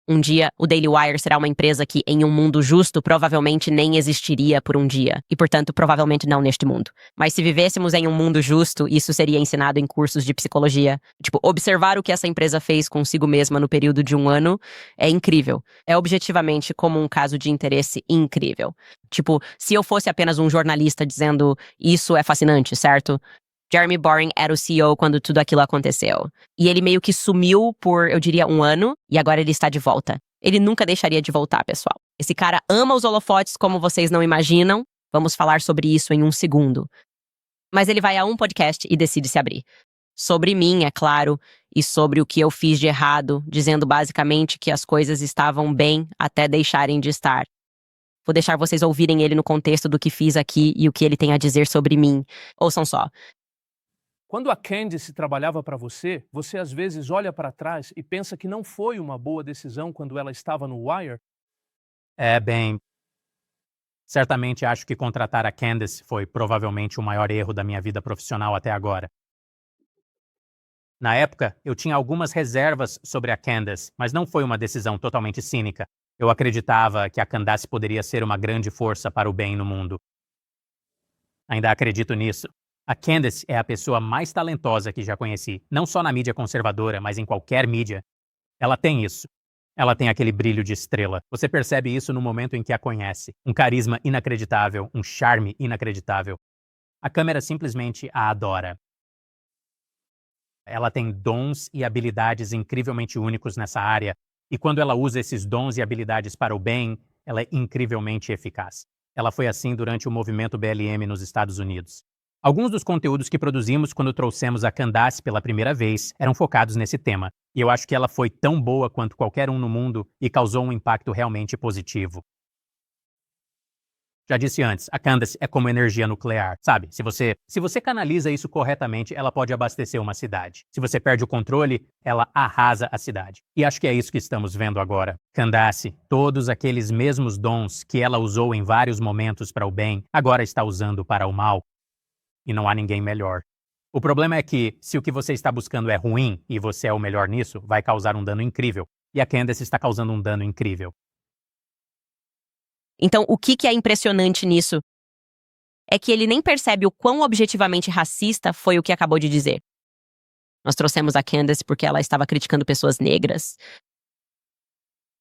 Um dia, o Daily Wire será uma empresa que, em um mundo justo, provavelmente nem existiria por um dia. E, portanto, provavelmente não neste mundo. Mas se vivêssemos em um mundo justo, isso seria ensinado em cursos de psicologia. Tipo, observar o que essa empresa fez consigo mesma no período de um ano é incrível. É objetivamente como um caso de interesse incrível. Tipo, se eu fosse apenas um jornalista dizendo isso é fascinante, certo? Jeremy Boring era o CEO quando tudo aquilo aconteceu. E ele meio que sumiu por, eu diria, um ano, e agora ele está de volta. Ele nunca deixaria de voltar, pessoal. Esse cara ama os holofotes como vocês não imaginam. Vamos falar sobre isso em um segundo. Mas ele vai a um podcast e decide se abrir. Sobre mim, é claro, e sobre o que eu fiz de errado, dizendo basicamente que as coisas estavam bem até deixarem de estar. Vou deixar vocês ouvirem ele no contexto do que fiz aqui e o que ele tem a dizer sobre mim. Ouçam só. Quando a Candice trabalhava para você, você às vezes olha para trás e pensa que não foi uma boa decisão quando ela estava no Wire? Certamente acho que contratar a Candice foi provavelmente o maior erro da minha vida profissional até agora. Na época, eu tinha algumas reservas sobre a Candice, mas não foi uma decisão totalmente cínica. Eu acreditava que a Candace poderia ser uma grande força para o bem no mundo. Ainda acredito nisso. A Candice é a pessoa mais talentosa que já conheci, não só na mídia conservadora, mas em qualquer mídia. Ela tem isso. Ela tem aquele brilho de estrela. Você percebe isso no momento em que a conhece. Um carisma inacreditável, um charme inacreditável. A câmera simplesmente a adora. Ela tem dons e habilidades incrivelmente únicos nessa área, e quando ela usa esses dons e habilidades para o bem, ela é incrivelmente eficaz. Ela foi assim durante o movimento BLM nos Estados Unidos. Alguns dos conteúdos que produzimos quando trouxemos a Candace pela primeira vez eram focados nesse tema, e eu acho que ela foi tão boa quanto qualquer um no mundo e causou um impacto realmente positivo. Já disse antes, a Candace é como energia nuclear, sabe? Se você canaliza isso corretamente, ela pode abastecer uma cidade. Se você perde o controle, ela arrasa a cidade. E acho que é isso que estamos vendo agora. Candace, todos aqueles mesmos dons que ela usou em vários momentos para o bem, agora está usando para o mal. E não há ninguém melhor. O problema é que, se o que você está buscando é ruim e você é o melhor nisso, vai causar um dano incrível. E a Candace está causando um dano incrível. Então, o que é impressionante nisso é que ele nem percebe o quão objetivamente racista foi o que acabou de dizer. Nós trouxemos a Candace porque ela estava criticando pessoas negras.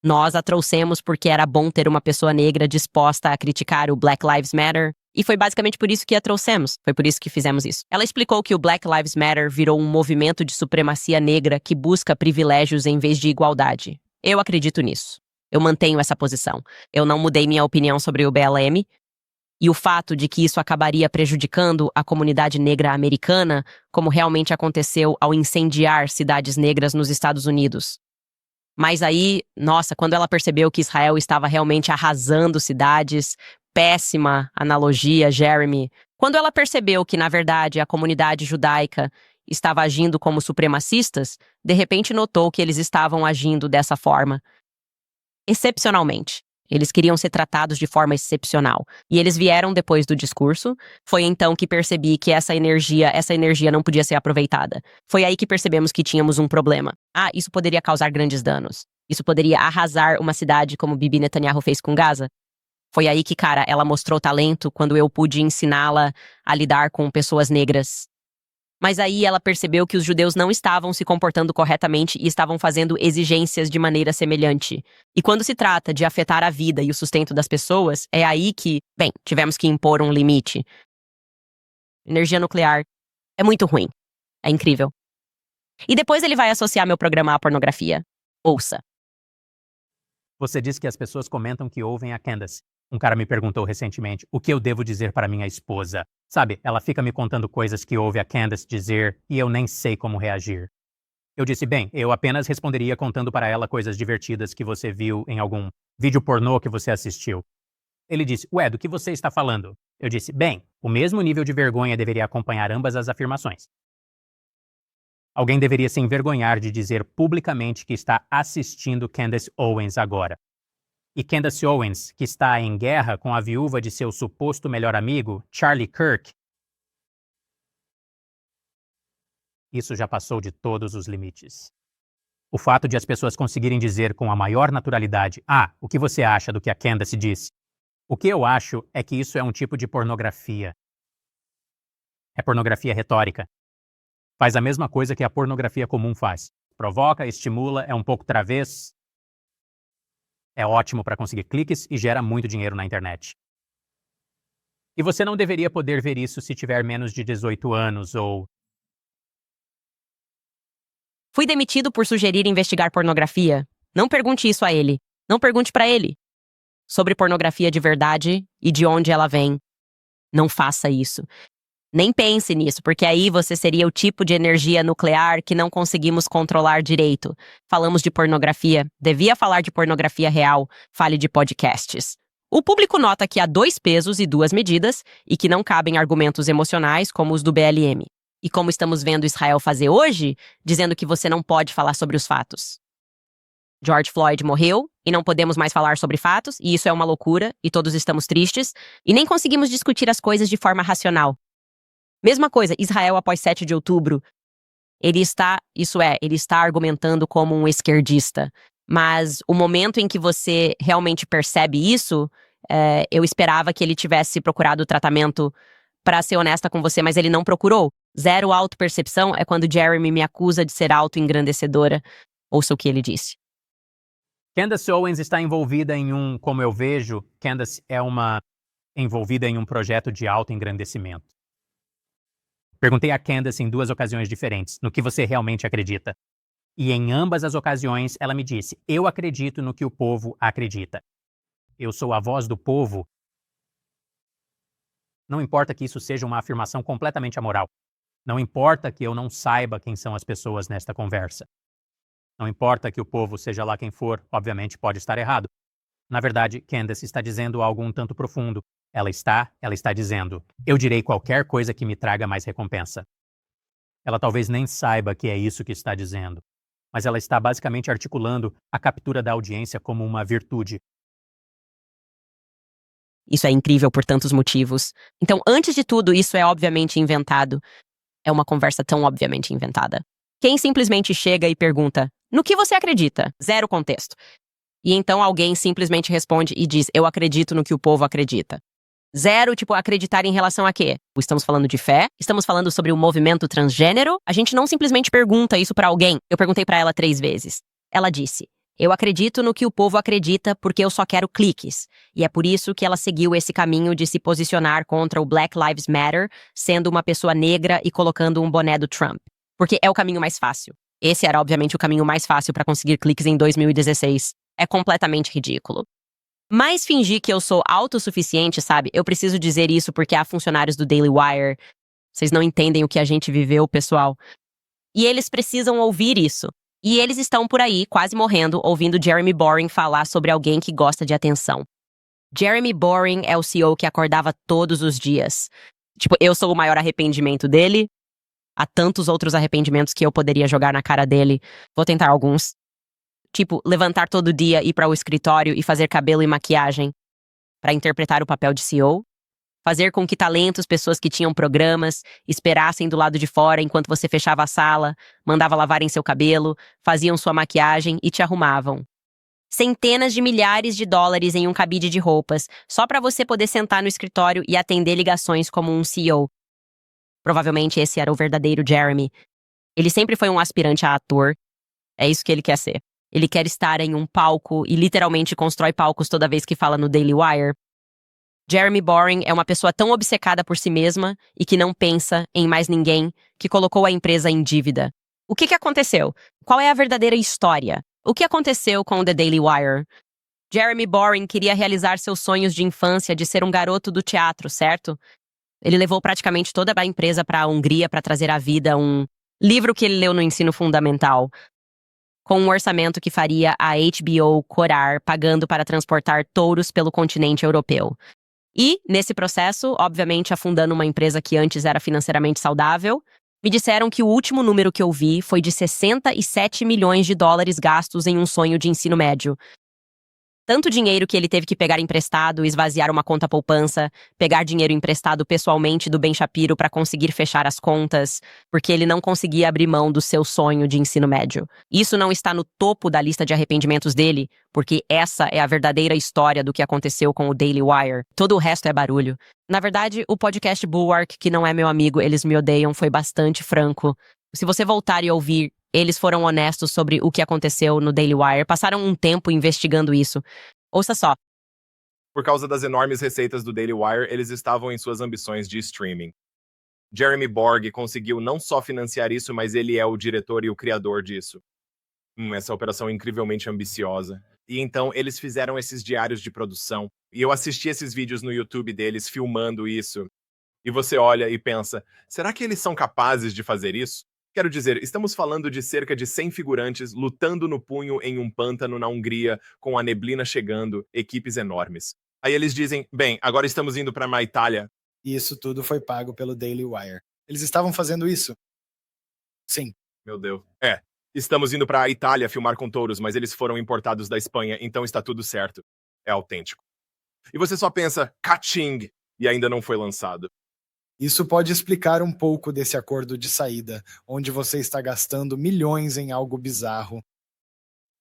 Nós a trouxemos porque era bom ter uma pessoa negra disposta a criticar o Black Lives Matter. E foi basicamente por isso que a trouxemos. Foi por isso que fizemos isso. Ela explicou que o Black Lives Matter virou um movimento de supremacia negra que busca privilégios em vez de igualdade. Eu acredito nisso. Eu mantenho essa posição. Eu não mudei minha opinião sobre o BLM. E o fato de que isso acabaria prejudicando a comunidade negra americana, como realmente aconteceu ao incendiar cidades negras nos Estados Unidos. Mas aí, nossa, quando ela percebeu que Israel estava realmente arrasando cidades, péssima analogia, Jeremy. Quando ela percebeu que, na verdade, a comunidade judaica estava agindo como supremacistas, de repente notou que eles estavam agindo dessa forma. Excepcionalmente. Eles queriam ser tratados de forma excepcional. E eles vieram depois do discurso. Foi então que percebi que essa energia não podia ser aproveitada. Foi aí que percebemos que tínhamos um problema. Isso poderia causar grandes danos. Isso poderia arrasar uma cidade como Bibi Netanyahu fez com Gaza. Foi aí que, cara, ela mostrou talento quando eu pude ensiná-la a lidar com pessoas negras. Mas aí ela percebeu que os judeus não estavam se comportando corretamente e estavam fazendo exigências de maneira semelhante. E quando se trata de afetar a vida e o sustento das pessoas, é aí que, tivemos que impor um limite. Energia nuclear é muito ruim. É incrível. E depois ele vai associar meu programa à pornografia. Ouça. Você disse que as pessoas comentam que ouvem a Candace. Um cara me perguntou recentemente o que eu devo dizer para minha esposa. Sabe, ela fica me contando coisas que ouve a Candace dizer e eu nem sei como reagir. Eu disse, bem, eu apenas responderia contando para ela coisas divertidas que você viu em algum vídeo pornô que você assistiu. Ele disse, ué, do que você está falando? Eu disse, bem, o mesmo nível de vergonha deveria acompanhar ambas as afirmações. Alguém deveria se envergonhar de dizer publicamente que está assistindo Candace Owens agora. E Candace Owens, que está em guerra com a viúva de seu suposto melhor amigo, Charlie Kirk. Isso já passou de todos os limites. O fato de as pessoas conseguirem dizer com a maior naturalidade, o que você acha do que a Candace disse? O que eu acho é que isso é um tipo de pornografia. É pornografia retórica. Faz a mesma coisa que a pornografia comum faz. Provoca, estimula, é um pouco travês. É ótimo para conseguir cliques e gera muito dinheiro na internet. E você não deveria poder ver isso se tiver menos de 18 anos ou... Fui demitido por sugerir investigar pornografia. Não pergunte isso a ele. Não pergunte para ele. Sobre pornografia de verdade e de onde ela vem. Não faça isso. Nem pense nisso, porque aí você seria o tipo de energia nuclear que não conseguimos controlar direito. Falamos de pornografia. Devia falar de pornografia real. Fale de podcasts. O público nota que há 2 pesos e 2 medidas e que não cabem argumentos emocionais como os do BLM. E como estamos vendo Israel fazer hoje, dizendo que você não pode falar sobre os fatos. George Floyd morreu e não podemos mais falar sobre fatos, e isso é uma loucura, e todos estamos tristes, e nem conseguimos discutir as coisas de forma racional. Mesma coisa, Israel após 7 de outubro. Ele está argumentando como um esquerdista. Mas o momento em que você realmente percebe isso, eu esperava que ele tivesse procurado tratamento. Para ser honesta com você, mas ele não procurou. Zero autopercepção é quando Jeremy me acusa de ser auto-engrandecedora. Ouça o que ele disse. Candace Owens está envolvida como eu vejo, Candace é envolvida em um projeto de auto-engrandecimento. Perguntei a Candace em 2 ocasiões diferentes, no que você realmente acredita. E em ambas as ocasiões, ela me disse, eu acredito no que o povo acredita. Eu sou a voz do povo. Não importa que isso seja uma afirmação completamente amoral. Não importa que eu não saiba quem são as pessoas nesta conversa. Não importa que o povo, seja lá quem for, obviamente pode estar errado. Na verdade, Candace está dizendo algo um tanto profundo. Ela está dizendo, eu direi qualquer coisa que me traga mais recompensa. Ela talvez nem saiba que é isso que está dizendo, mas ela está basicamente articulando a captura da audiência como uma virtude. Isso é incrível por tantos motivos. Então, antes de tudo, isso é obviamente inventado. É uma conversa tão obviamente inventada. Quem simplesmente chega e pergunta, no que você acredita? Zero contexto. E então alguém simplesmente responde e diz, eu acredito no que o povo acredita. Zero, acreditar em relação a quê? Estamos falando de fé? Estamos falando sobre o movimento transgênero? A gente não simplesmente pergunta isso pra alguém. Eu perguntei pra ela 3 vezes. Ela disse, eu acredito no que o povo acredita porque eu só quero cliques. E é por isso que ela seguiu esse caminho de se posicionar contra o Black Lives Matter, sendo uma pessoa negra e colocando um boné do Trump. Porque é o caminho mais fácil. Esse era, obviamente, o caminho mais fácil para conseguir cliques em 2016. É completamente ridículo. Mas fingir que eu sou autossuficiente, sabe? Eu preciso dizer isso porque há funcionários do Daily Wire. Vocês não entendem o que a gente viveu, pessoal. E eles precisam ouvir isso. E eles estão por aí, quase morrendo, ouvindo Jeremy Boring falar sobre alguém que gosta de atenção. Jeremy Boring é o CEO que acordava todos os dias. Eu sou o maior arrependimento dele. Há tantos outros arrependimentos que eu poderia jogar na cara dele. Vou tentar alguns. Levantar todo dia, ir para o escritório e fazer cabelo e maquiagem para interpretar o papel de CEO. Fazer com que talentos, pessoas que tinham programas, esperassem do lado de fora enquanto você fechava a sala, mandava lavarem seu cabelo, faziam sua maquiagem e te arrumavam. Centenas de milhares de dólares em um cabide de roupas, só para você poder sentar no escritório e atender ligações como um CEO. Provavelmente esse era o verdadeiro Jeremy. Ele sempre foi um aspirante a ator. É isso que ele quer ser. Ele quer estar em um palco e literalmente constrói palcos toda vez que fala no Daily Wire. Jeremy Boring é uma pessoa tão obcecada por si mesma e que não pensa em mais ninguém que colocou a empresa em dívida. O que aconteceu? Qual é a verdadeira história? O que aconteceu com o The Daily Wire? Jeremy Boring queria realizar seus sonhos de infância de ser um garoto do teatro, certo? Ele levou praticamente toda a empresa para a Hungria para trazer à vida um livro que ele leu no ensino fundamental, com um orçamento que faria a HBO corar, pagando para transportar touros pelo continente europeu. E, nesse processo, obviamente afundando uma empresa que antes era financeiramente saudável, me disseram que o último número que eu vi foi de 67 milhões de dólares gastos em um sonho de ensino médio. Tanto dinheiro que ele teve que pegar emprestado, esvaziar uma conta poupança, pegar dinheiro emprestado pessoalmente do Ben Shapiro para conseguir fechar as contas, porque ele não conseguia abrir mão do seu sonho de ensino médio. Isso não está no topo da lista de arrependimentos dele, porque essa é a verdadeira história do que aconteceu com o Daily Wire. Todo o resto é barulho. Na verdade, o podcast Bulwark, que não é meu amigo, eles me odeiam, foi bastante franco. Se você voltar e ouvir, eles foram honestos sobre o que aconteceu no Daily Wire, passaram um tempo investigando isso. Ouça só. Por causa das enormes receitas do Daily Wire, eles estavam em suas ambições de streaming. Jeremy Borg conseguiu não só financiar isso, mas ele é o diretor e o criador disso. Essa operação é incrivelmente ambiciosa. E então eles fizeram esses diários de produção. E eu assisti esses vídeos no YouTube deles filmando isso. E você olha e pensa, será que eles são capazes de fazer isso? Quero dizer, estamos falando de cerca de 100 figurantes lutando no punho em um pântano na Hungria, com a neblina chegando, equipes enormes. Aí eles dizem, bem, agora estamos indo para uma Itália. E isso tudo foi pago pelo Daily Wire. Eles estavam fazendo isso? Sim. Meu Deus. Estamos indo para a Itália filmar com touros, mas eles foram importados da Espanha, então está tudo certo. É autêntico. E você só pensa, Kaching, e ainda não foi lançado. Isso pode explicar um pouco desse acordo de saída, onde você está gastando milhões em algo bizarro.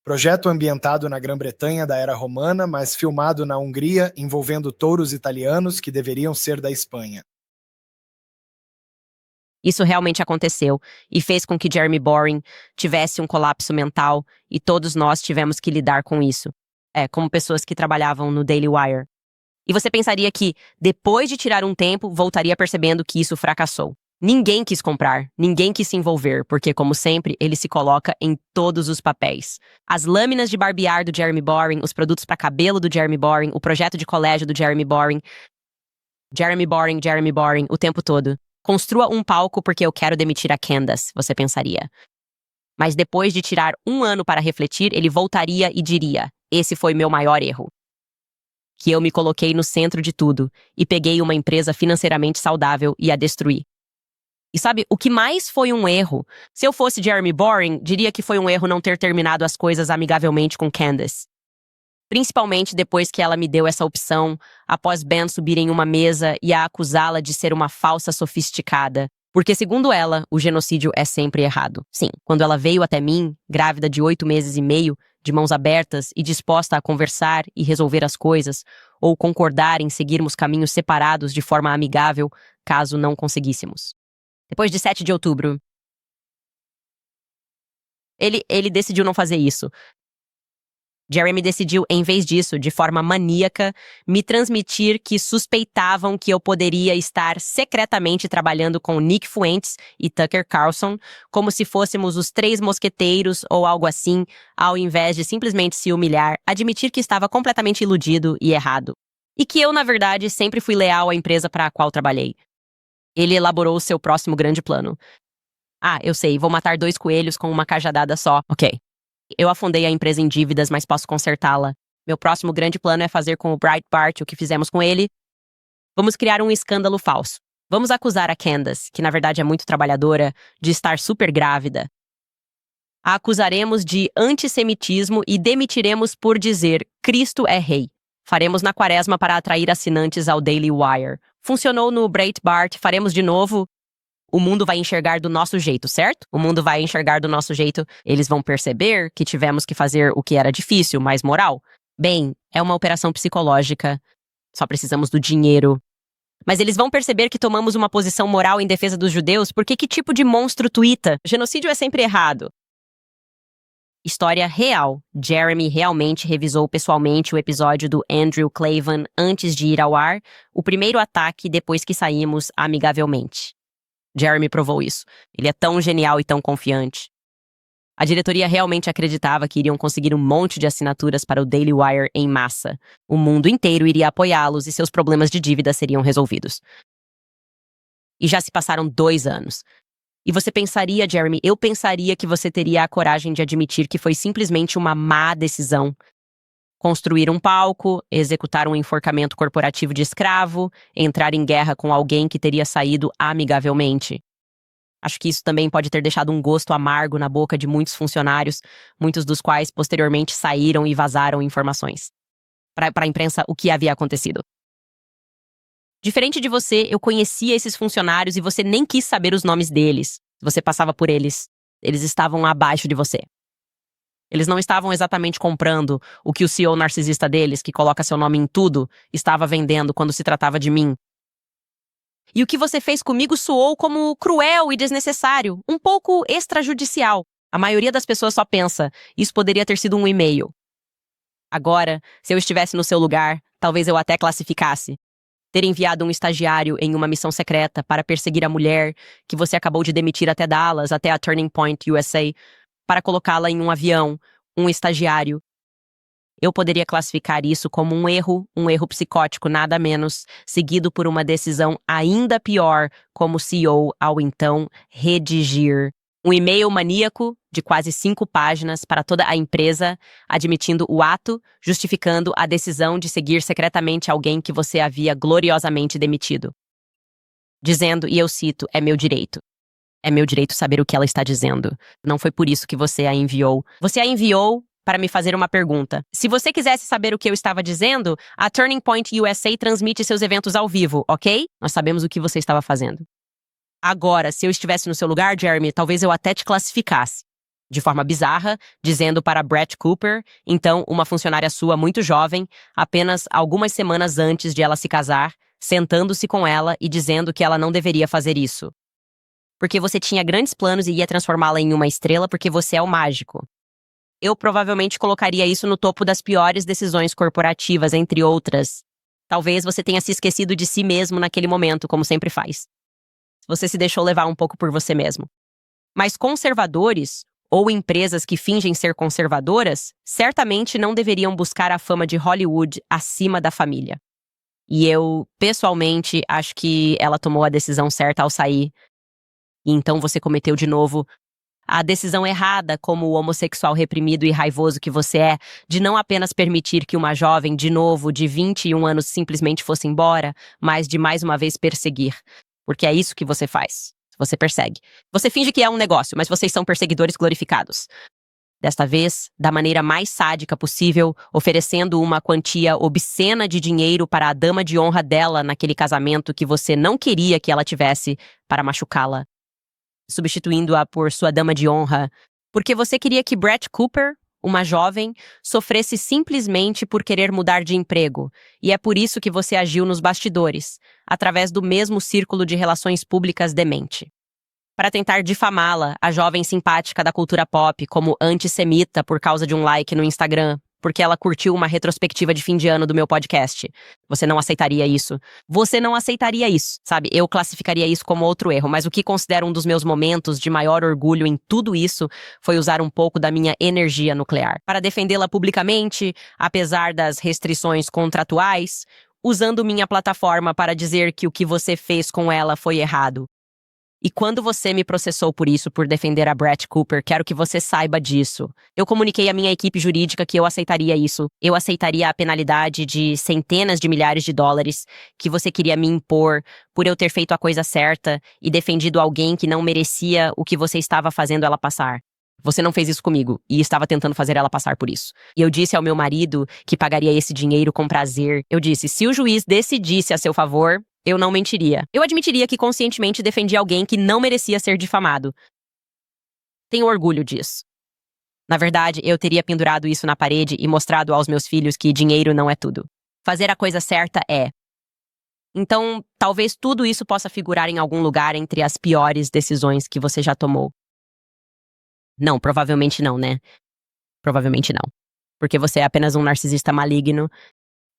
Projeto ambientado na Grã-Bretanha da Era Romana, mas filmado na Hungria, envolvendo touros italianos que deveriam ser da Espanha. Isso realmente aconteceu e fez com que Jeremy Boring tivesse um colapso mental e todos nós tivemos que lidar com isso, como pessoas que trabalhavam no Daily Wire. E você pensaria que, depois de tirar um tempo, voltaria percebendo que isso fracassou. Ninguém quis comprar, ninguém quis se envolver, porque, como sempre, ele se coloca em todos os papéis. As lâminas de barbear do Jeremy Boring, os produtos para cabelo do Jeremy Boring, o projeto de colégio do Jeremy Boring. Jeremy Boring, o tempo todo. Construa um palco porque eu quero demitir a Candace, você pensaria. Mas depois de tirar um ano para refletir, ele voltaria e diria, esse foi meu maior erro. Que eu me coloquei no centro de tudo e peguei uma empresa financeiramente saudável e a destruí. E sabe, o que mais foi um erro? Se eu fosse Jeremy Boring, diria que foi um erro não ter terminado as coisas amigavelmente com Candace. Principalmente depois que ela me deu essa opção, após Ben subir em uma mesa e a acusá-la de ser uma falsa sofisticada. Porque, segundo ela, o genocídio é sempre errado. Sim, quando ela veio até mim, grávida de 8 meses e meio, de mãos abertas e disposta a conversar e resolver as coisas, ou concordar em seguirmos caminhos separados de forma amigável, caso não conseguíssemos. Depois de 7 de outubro, ele decidiu não fazer isso. Jeremy decidiu, em vez disso, de forma maníaca, me transmitir que suspeitavam que eu poderia estar secretamente trabalhando com Nick Fuentes e Tucker Carlson, como se fôssemos os 3 mosqueteiros ou algo assim, ao invés de simplesmente se humilhar, admitir que estava completamente iludido e errado. E que eu, na verdade, sempre fui leal à empresa para a qual trabalhei. Ele elaborou seu próximo grande plano. Eu sei, vou matar 2 coelhos com uma cajadada só. Ok. Eu afundei a empresa em dívidas, mas posso consertá-la. Meu próximo grande plano é fazer com o Breitbart o que fizemos com ele. Vamos criar um escândalo falso. Vamos acusar a Candace, que na verdade é muito trabalhadora, de estar super grávida. A acusaremos de antissemitismo e demitiremos por dizer Cristo é rei. Faremos na quaresma para atrair assinantes ao Daily Wire. Funcionou no Breitbart, faremos de novo. O mundo vai enxergar do nosso jeito, certo? O mundo vai enxergar do nosso jeito. Eles vão perceber que tivemos que fazer o que era difícil, mas moral. Bem, é uma operação psicológica. Só precisamos do dinheiro. Mas eles vão perceber que tomamos uma posição moral em defesa dos judeus, porque que tipo de monstro tuita? Genocídio é sempre errado. História real. Jeremy realmente revisou pessoalmente o episódio do Andrew Klavan antes de ir ao ar, o primeiro ataque depois que saímos amigavelmente. Jeremy provou isso. Ele é tão genial e tão confiante. A diretoria realmente acreditava que iriam conseguir um monte de assinaturas para o Daily Wire em massa. O mundo inteiro iria apoiá-los e seus problemas de dívida seriam resolvidos. E já se passaram 2 anos. E você pensaria, Jeremy, eu pensaria que você teria a coragem de admitir que foi simplesmente uma má decisão. Construir um palco, executar um enforcamento corporativo de escravo, entrar em guerra com alguém que teria saído amigavelmente. Acho que isso também pode ter deixado um gosto amargo na boca de muitos funcionários, muitos dos quais posteriormente saíram e vazaram informações para a imprensa o que havia acontecido. Diferente de você, eu conhecia esses funcionários e você nem quis saber os nomes deles. Você passava por eles. Eles estavam abaixo de você. Eles não estavam exatamente comprando o que o CEO narcisista deles, que coloca seu nome em tudo, estava vendendo quando se tratava de mim. E o que você fez comigo soou como cruel e desnecessário, um pouco extrajudicial. A maioria das pessoas só pensa, isso poderia ter sido um e-mail. Agora, se eu estivesse no seu lugar, talvez eu até classificasse. Ter enviado um estagiário em uma missão secreta para perseguir a mulher que você acabou de demitir até Dallas, até a Turning Point USA, para colocá-la em um avião, um estagiário. Eu poderia classificar isso como um erro psicótico, nada menos, seguido por uma decisão ainda pior como CEO ao então redigir um e-mail maníaco de quase 5 páginas para toda a empresa, admitindo o ato, justificando a decisão de seguir secretamente alguém que você havia gloriosamente demitido. Dizendo, e eu cito, é meu direito. É meu direito saber o que ela está dizendo. Não foi por isso que você a enviou. Você a enviou para me fazer uma pergunta. Se você quisesse saber o que eu estava dizendo, a Turning Point USA transmite seus eventos ao vivo, ok? Nós sabemos o que você estava fazendo. Agora, se eu estivesse no seu lugar, Jeremy, talvez eu até te classificasse. De forma bizarra, dizendo para Brett Cooper, então uma funcionária sua muito jovem, apenas algumas semanas antes de ela se casar, sentando-se com ela e dizendo que ela não deveria fazer isso. Porque você tinha grandes planos e ia transformá-la em uma estrela porque você é o mágico. Eu provavelmente colocaria isso no topo das piores decisões corporativas, entre outras. Talvez você tenha se esquecido de si mesmo naquele momento, como sempre faz. Você se deixou levar um pouco por você mesmo. Mas conservadores, ou empresas que fingem ser conservadoras, certamente não deveriam buscar a fama de Hollywood acima da família. E eu, pessoalmente, acho que ela tomou a decisão certa ao sair. E então você cometeu de novo a decisão errada como o homossexual reprimido e raivoso que você é, de não apenas permitir que uma jovem, de novo, de 21 anos simplesmente fosse embora, mas de mais uma vez perseguir. Porque é isso que você faz. Você persegue. Você finge que é um negócio, mas vocês são perseguidores glorificados. Desta vez, da maneira mais sádica possível, oferecendo uma quantia obscena de dinheiro para a dama de honra dela naquele casamento que você não queria que ela tivesse para machucá-la. Substituindo-a por sua dama de honra, porque você queria que Brett Cooper, uma jovem, sofresse simplesmente por querer mudar de emprego, e é por isso que você agiu nos bastidores, através do mesmo círculo de relações públicas demente. Para tentar difamá-la, a jovem simpática da cultura pop, como antissemita por causa de um like no Instagram, porque ela curtiu uma retrospectiva de fim de ano do meu podcast. Você não aceitaria isso. Você não aceitaria isso, sabe? Eu classificaria isso como outro erro, mas o que considero um dos meus momentos de maior orgulho em tudo isso foi usar um pouco da minha energia nuclear para defendê-la publicamente, apesar das restrições contratuais, usando minha plataforma para dizer que o que você fez com ela foi errado. E quando você me processou por isso, por defender a Brett Cooper, quero que você saiba disso. Eu comuniquei à minha equipe jurídica que eu aceitaria isso. Eu aceitaria a penalidade de centenas de milhares de dólares que você queria me impor por eu ter feito a coisa certa e defendido alguém que não merecia o que você estava fazendo ela passar. Você não fez isso comigo e estava tentando fazer ela passar por isso. E eu disse ao meu marido que pagaria esse dinheiro com prazer. Eu disse, se o juiz decidisse a seu favor, eu não mentiria. Eu admitiria que conscientemente defendi alguém que não merecia ser difamado. Tenho orgulho disso. Na verdade, eu teria pendurado isso na parede e mostrado aos meus filhos que dinheiro não é tudo. Fazer a coisa certa é. Então, talvez tudo isso possa figurar em algum lugar entre as piores decisões que você já tomou. Não, provavelmente não, né? Provavelmente não. Porque você é apenas um narcisista maligno.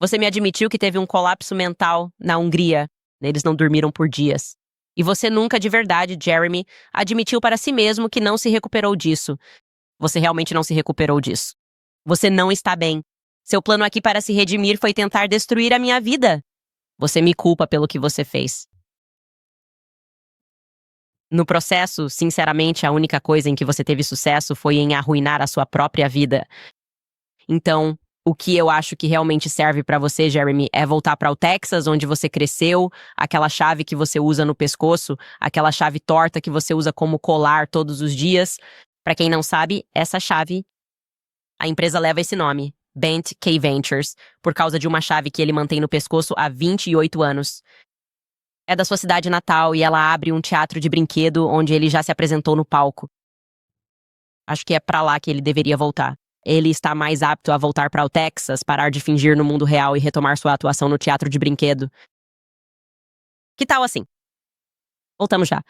Você me admitiu que teve um colapso mental na Hungria. Eles não dormiram por dias. E você nunca de verdade, Jeremy, admitiu para si mesmo que não se recuperou disso. Você realmente não se recuperou disso. Você não está bem. Seu plano aqui para se redimir foi tentar destruir a minha vida. Você me culpa pelo que você fez. No processo, sinceramente, a única coisa em que você teve sucesso foi em arruinar a sua própria vida. Então, o que eu acho que realmente serve para você, Jeremy, é voltar para o Texas, onde você cresceu, aquela chave que você usa no pescoço, aquela chave torta que você usa como colar todos os dias. Para quem não sabe, essa chave, a empresa leva esse nome, Bent K Ventures, por causa de uma chave que ele mantém no pescoço há 28 anos. É da sua cidade natal e ela abre um teatro de brinquedo onde ele já se apresentou no palco. Acho que é pra lá que ele deveria voltar. Ele está mais apto a voltar para o Texas, parar de fingir no mundo real e retomar sua atuação no teatro de brinquedo. Que tal assim? Voltamos já.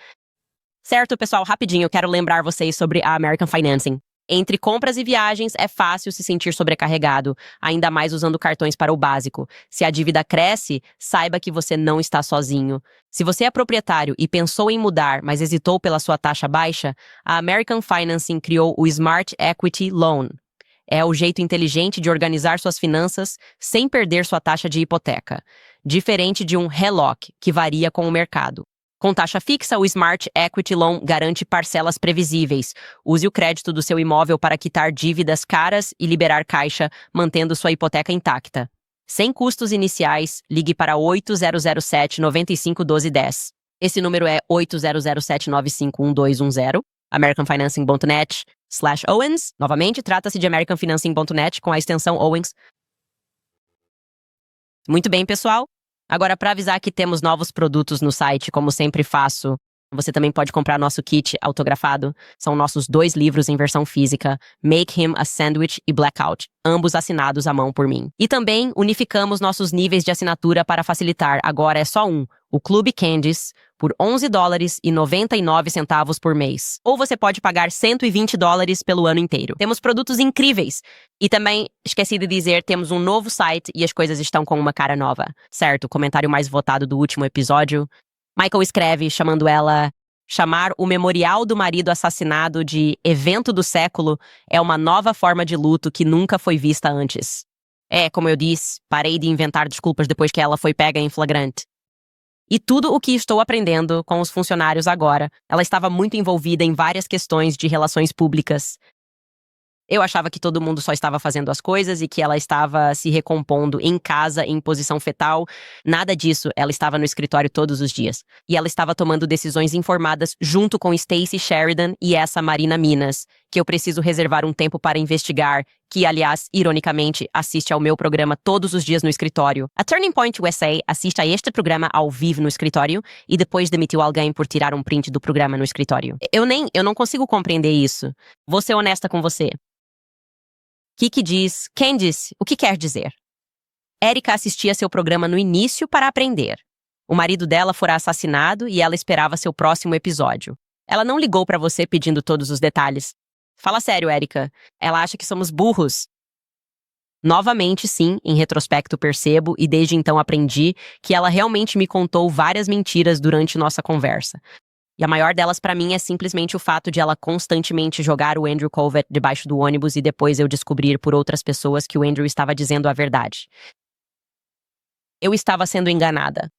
Certo, pessoal, rapidinho, eu quero lembrar vocês sobre a American Financing. Entre compras e viagens, é fácil se sentir sobrecarregado, ainda mais usando cartões para o básico. Se a dívida cresce, saiba que você não está sozinho. Se você é proprietário e pensou em mudar, mas hesitou pela sua taxa baixa, a American Financing criou o Smart Equity Loan. É o jeito inteligente de organizar suas finanças sem perder sua taxa de hipoteca. Diferente de um HELOC, que varia com o mercado. Com taxa fixa, o Smart Equity Loan garante parcelas previsíveis. Use o crédito do seu imóvel para quitar dívidas caras e liberar caixa, mantendo sua hipoteca intacta. Sem custos iniciais, ligue para 8007-951210. Esse número é 8007951210, americanfinancing.net/Owens. Novamente, trata-se de americanfinancing.net com a extensão Owens. Muito bem, pessoal. Agora, para avisar que temos novos produtos no site, como sempre faço, você também pode comprar nosso kit autografado. São nossos 2 livros em versão física, Make Him a Sandwich e Blackout, ambos assinados à mão por mim. E também unificamos nossos níveis de assinatura para facilitar. Agora é só um, o Clube Candice, por $11,99 por mês. Ou você pode pagar $120 pelo ano inteiro. Temos produtos incríveis. E também, esqueci de dizer, temos um novo site e as coisas estão com uma cara nova. Certo, o comentário mais votado do último episódio. Michael escreve, chamar o memorial do marido assassinado de evento do século é uma nova forma de luto que nunca foi vista antes. Como eu disse, parei de inventar desculpas depois que ela foi pega em flagrante. E tudo o que estou aprendendo com os funcionários agora, ela estava muito envolvida em várias questões de relações públicas. Eu achava que todo mundo só estava fazendo as coisas e que ela estava se recompondo em casa, em posição fetal. Nada disso, ela estava no escritório todos os dias. E ela estava tomando decisões informadas junto com Stacey Sheridan e essa Marina Minas, que eu preciso reservar um tempo para investigar, que, aliás, ironicamente, assiste ao meu programa todos os dias no escritório. A Turning Point USA assiste a este programa ao vivo no escritório e depois demitiu alguém por tirar um print do programa no escritório. Eu não consigo compreender isso. Vou ser honesta com você. Kiki diz, Candice, o que quer dizer? Erika assistia seu programa no início para aprender. O marido dela fora assassinado e ela esperava seu próximo episódio. Ela não ligou para você pedindo todos os detalhes. Fala sério, Erika. Ela acha que somos burros. Novamente, sim, em retrospecto percebo e desde então aprendi que ela realmente me contou várias mentiras durante nossa conversa. E a maior delas pra mim é simplesmente o fato de ela constantemente jogar o Andrew Colvett debaixo do ônibus e depois eu descobrir por outras pessoas que o Andrew estava dizendo a verdade. Eu estava sendo enganada.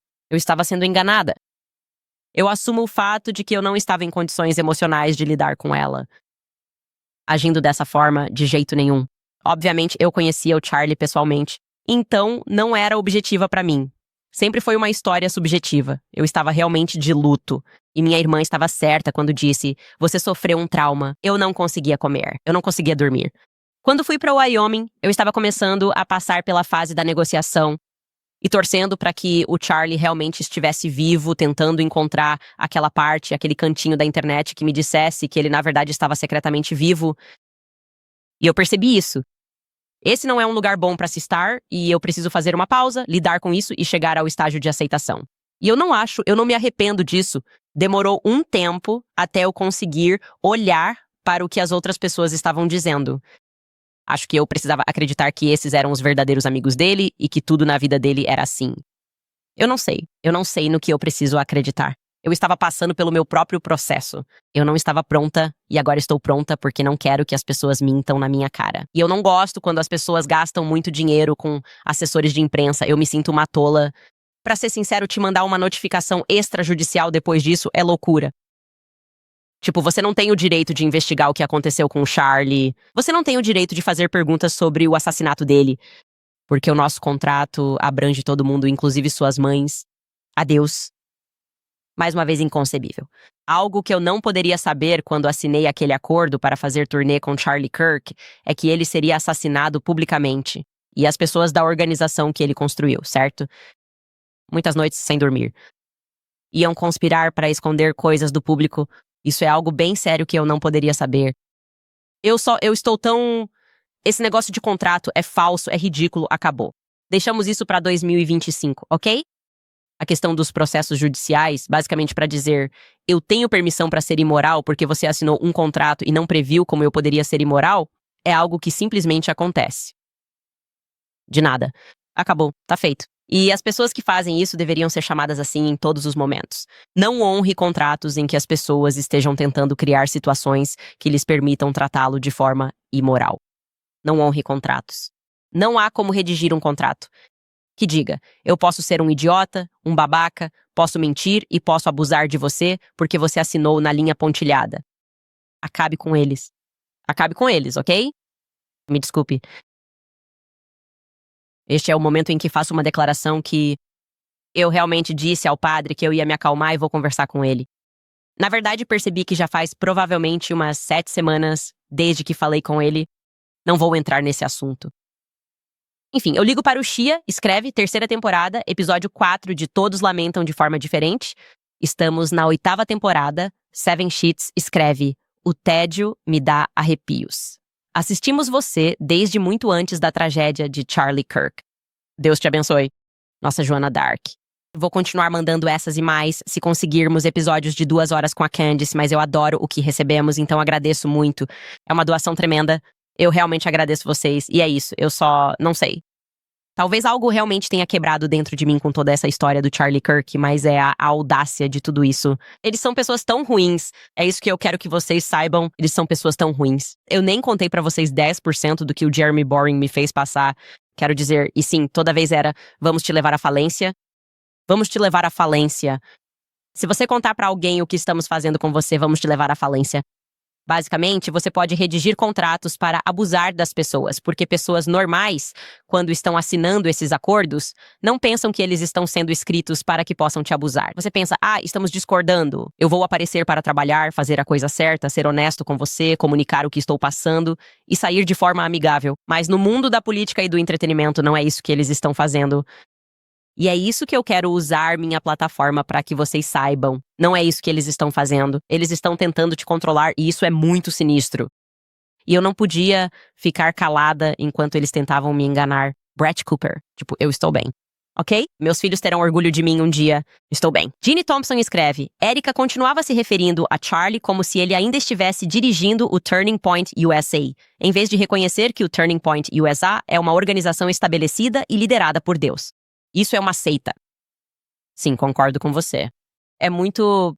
Eu assumo o fato de que eu não estava em condições emocionais de lidar com ela. Agindo dessa forma, de jeito nenhum. Obviamente, eu conhecia o Charlie pessoalmente, então não era objetiva pra mim. Sempre foi uma história subjetiva. Eu estava realmente de luto. E minha irmã estava certa quando disse, você sofreu um trauma. Eu não conseguia comer. Eu não conseguia dormir. Quando fui para Wyoming, eu estava começando a passar pela fase da negociação e torcendo para que o Charlie realmente estivesse vivo, tentando encontrar aquela parte, aquele cantinho da internet que me dissesse que ele na verdade estava secretamente vivo. E eu percebi isso. Esse não é um lugar bom para se estar e eu preciso fazer uma pausa, lidar com isso e chegar ao estágio de aceitação. E eu não me arrependo disso. Demorou um tempo até eu conseguir olhar para o que as outras pessoas estavam dizendo. Acho que eu precisava acreditar que esses eram os verdadeiros amigos dele e que tudo na vida dele era assim. Eu não sei no que eu preciso acreditar. Eu estava passando pelo meu próprio processo. Eu não estava pronta e agora estou pronta porque não quero que as pessoas mintam na minha cara. E eu não gosto quando as pessoas gastam muito dinheiro com assessores de imprensa. Eu me sinto uma tola. Pra ser sincero, te mandar uma notificação extrajudicial depois disso é loucura. Tipo, você não tem o direito de investigar o que aconteceu com o Charlie. Você não tem o direito de fazer perguntas sobre o assassinato dele. Porque o nosso contrato abrange todo mundo, inclusive suas mães. Adeus. Mais uma vez inconcebível. Algo que eu não poderia saber quando assinei aquele acordo para fazer turnê com Charlie Kirk é que ele seria assassinado publicamente. E as pessoas da organização que ele construiu, certo? Muitas noites sem dormir. Iam conspirar para esconder coisas do público. Isso é algo bem sério que eu não poderia saber. Eu estou tão... Esse negócio de contrato é falso, é ridículo, acabou. Deixamos isso para 2025, ok? A questão dos processos judiciais, basicamente para dizer eu tenho permissão para ser imoral porque você assinou um contrato e não previu como eu poderia ser imoral, é algo que simplesmente acontece. De nada. Acabou, tá feito. E as pessoas que fazem isso deveriam ser chamadas assim em todos os momentos. Não honre contratos em que as pessoas estejam tentando criar situações que lhes permitam tratá-lo de forma imoral. Não honre contratos. Não há como redigir um contrato que diga, eu posso ser um idiota, um babaca, posso mentir e posso abusar de você porque você assinou na linha pontilhada. Acabe com eles. Acabe com eles, ok? Me desculpe. Este é o momento em que faço uma declaração que eu realmente disse ao padre que eu ia me acalmar e vou conversar com ele. Na verdade, percebi que já faz provavelmente umas 7 semanas desde que falei com ele. Não vou entrar nesse assunto. Enfim, eu ligo para o Shia, escreve, 3ª temporada, episódio 4 de Todos Lamentam de Forma Diferente. Estamos na 8ª temporada, 7 Sheets, escreve, o tédio me dá arrepios. Assistimos você desde muito antes da tragédia de Charlie Kirk. Deus te abençoe. Nossa Joana Dark. Vou continuar mandando essas e mais se conseguirmos episódios de 2 horas com a Candice, mas eu adoro o que recebemos, então agradeço muito. É uma doação tremenda. Eu realmente agradeço vocês. E é isso, eu só não sei. Talvez algo realmente tenha quebrado dentro de mim com toda essa história do Charlie Kirk, mas é a audácia de tudo isso. Eles são pessoas tão ruins. É isso que eu quero que vocês saibam. Eles são pessoas tão ruins. Eu nem contei pra vocês 10% do que o Jeremy Boring me fez passar. Quero dizer, e sim, toda vez era, vamos te levar à falência. Vamos te levar à falência. Se você contar pra alguém o que estamos fazendo com você, vamos te levar à falência. Basicamente, você pode redigir contratos para abusar das pessoas, porque pessoas normais, quando estão assinando esses acordos, não pensam que eles estão sendo escritos para que possam te abusar. Você pensa, estamos discordando, eu vou aparecer para trabalhar, fazer a coisa certa, ser honesto com você, comunicar o que estou passando e sair de forma amigável. Mas no mundo da política e do entretenimento, não é isso que eles estão fazendo. E é isso que eu quero usar minha plataforma para que vocês saibam. Não é isso que eles estão fazendo. Eles estão tentando te controlar e isso é muito sinistro. E eu não podia ficar calada enquanto eles tentavam me enganar. Brett Cooper. Tipo, eu estou bem. Ok? Meus filhos terão orgulho de mim um dia. Estou bem. Jeannie Thompson escreve, Erika continuava se referindo a Charlie como se ele ainda estivesse dirigindo o Turning Point USA, em vez de reconhecer que o Turning Point USA é uma organização estabelecida e liderada por Deus. Isso é uma seita. Sim, concordo com você. É muito...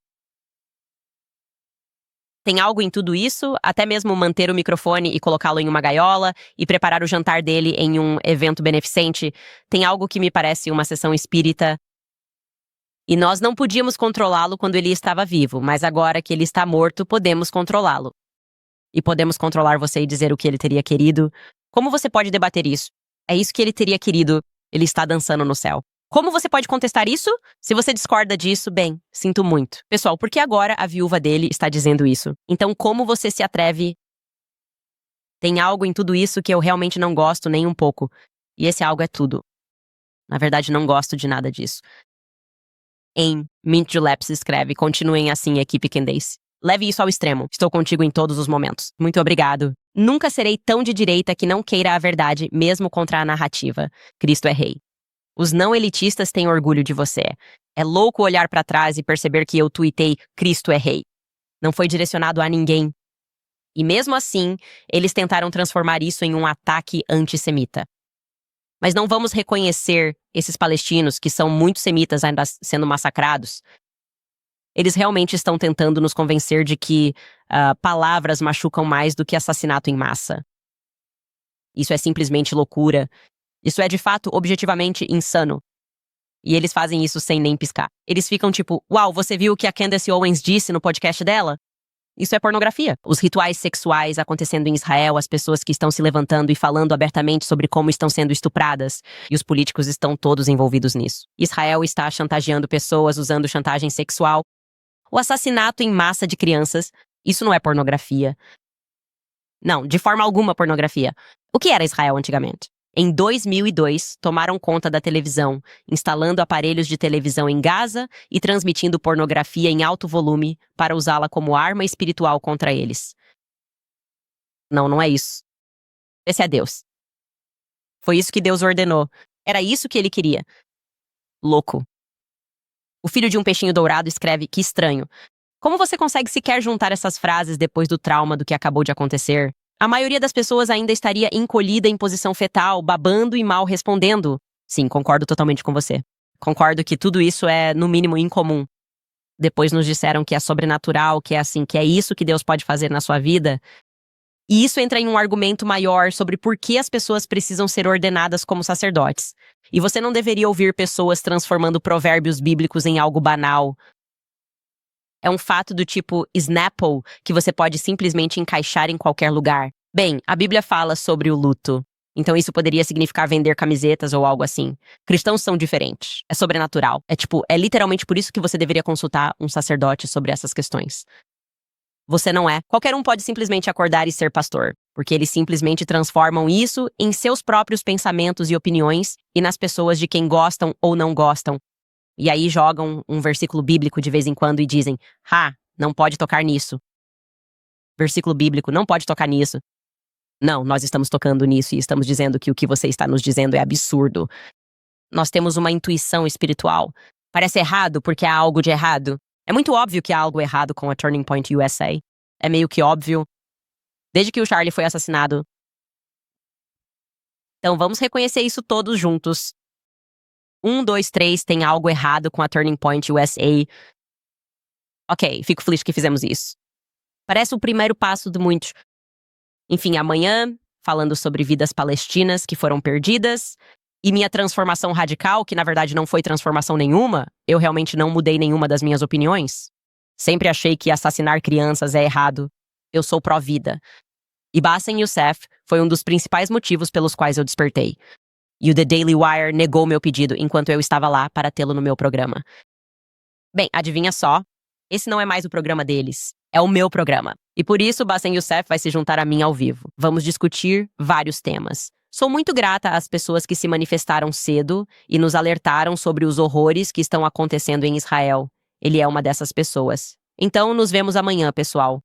Tem algo em tudo isso, até mesmo manter o microfone e colocá-lo em uma gaiola e preparar o jantar dele em um evento beneficente. Tem algo que me parece uma sessão espírita. E nós não podíamos controlá-lo quando ele estava vivo, mas agora que ele está morto, podemos controlá-lo. E podemos controlar você e dizer o que ele teria querido. Como você pode debater isso? É isso que ele teria querido. Ele está dançando no céu. Como você pode contestar isso? Se você discorda disso, bem, sinto muito. Pessoal, porque agora a viúva dele está dizendo isso? Então, como você se atreve? Tem algo em tudo isso que eu realmente não gosto nem um pouco. E esse algo é tudo. Na verdade, não gosto de nada disso. Em Mint Juleps escreve, continuem assim, equipe Candace. Leve isso ao extremo. Estou contigo em todos os momentos. Muito obrigado. Nunca serei tão de direita que não queira a verdade, mesmo contra a narrativa. Cristo é rei. Os não elitistas têm orgulho de você. É louco olhar para trás e perceber que eu tuitei Cristo é rei. Não foi direcionado a ninguém. E mesmo assim, eles tentaram transformar isso em um ataque antissemita. Mas não vamos reconhecer esses palestinos que são muito semitas ainda sendo massacrados. Eles realmente estão tentando nos convencer de que palavras machucam mais do que assassinato em massa. Isso é simplesmente loucura. Isso é, de fato, objetivamente insano. E eles fazem isso sem nem piscar. Eles ficam tipo, uau, você viu o que a Candace Owens disse no podcast dela? Isso é pornografia. Os rituais sexuais acontecendo em Israel, as pessoas que estão se levantando e falando abertamente sobre como estão sendo estupradas, e os políticos estão todos envolvidos nisso. Israel está chantageando pessoas usando chantagem sexual. O assassinato em massa de crianças, isso não é pornografia. Não, de forma alguma pornografia. O que era Israel antigamente? Em 2002, tomaram conta da televisão, instalando aparelhos de televisão em Gaza e transmitindo pornografia em alto volume para usá-la como arma espiritual contra eles. Não, não é isso. Esse é Deus. Foi isso que Deus ordenou. Era isso que ele queria. Louco. O filho de um peixinho dourado escreve, que estranho. Como você consegue sequer juntar essas frases depois do trauma do que acabou de acontecer? A maioria das pessoas ainda estaria encolhida em posição fetal, babando e mal respondendo. Sim, concordo totalmente com você. Concordo que tudo isso é, no mínimo, incomum. Depois nos disseram que é sobrenatural, que é assim, que é isso que Deus pode fazer na sua vida. E isso entra em um argumento maior sobre por que as pessoas precisam ser ordenadas como sacerdotes. E você não deveria ouvir pessoas transformando provérbios bíblicos em algo banal. É um fato do tipo Snapple, que você pode simplesmente encaixar em qualquer lugar. Bem, a Bíblia fala sobre o luto. Então isso poderia significar vender camisetas ou algo assim. Cristãos são diferentes. É sobrenatural. É literalmente por isso que você deveria consultar um sacerdote sobre essas questões. Você não é. Qualquer um pode simplesmente acordar e ser pastor, porque eles simplesmente transformam isso em seus próprios pensamentos e opiniões e nas pessoas de quem gostam ou não gostam. E aí jogam um versículo bíblico de vez em quando e dizem, não pode tocar nisso. Versículo bíblico, não pode tocar nisso. Não, nós estamos tocando nisso e estamos dizendo que o que você está nos dizendo é absurdo. Nós temos uma intuição espiritual. Parece errado porque há algo de errado. É muito óbvio que há algo errado com a Turning Point USA. É meio que óbvio. Desde que o Charlie foi assassinado. Então vamos reconhecer isso todos juntos. 1, 2, 3, tem algo errado com a Turning Point USA. Ok, fico feliz que fizemos isso. Parece o primeiro passo de muitos. Enfim, amanhã, falando sobre vidas palestinas que foram perdidas, e minha transformação radical, que na verdade não foi transformação nenhuma, eu realmente não mudei nenhuma das minhas opiniões. Sempre achei que assassinar crianças é errado. Eu sou pró-vida. E Bassem Youssef foi um dos principais motivos pelos quais eu despertei. E o The Daily Wire negou meu pedido enquanto eu estava lá para tê-lo no meu programa. Bem, adivinha só? Esse não é mais o programa deles. É o meu programa. E por isso, Bassem Youssef vai se juntar a mim ao vivo. Vamos discutir vários temas. Sou muito grata às pessoas que se manifestaram cedo e nos alertaram sobre os horrores que estão acontecendo em Israel. Ele é uma dessas pessoas. Então, nos vemos amanhã, pessoal.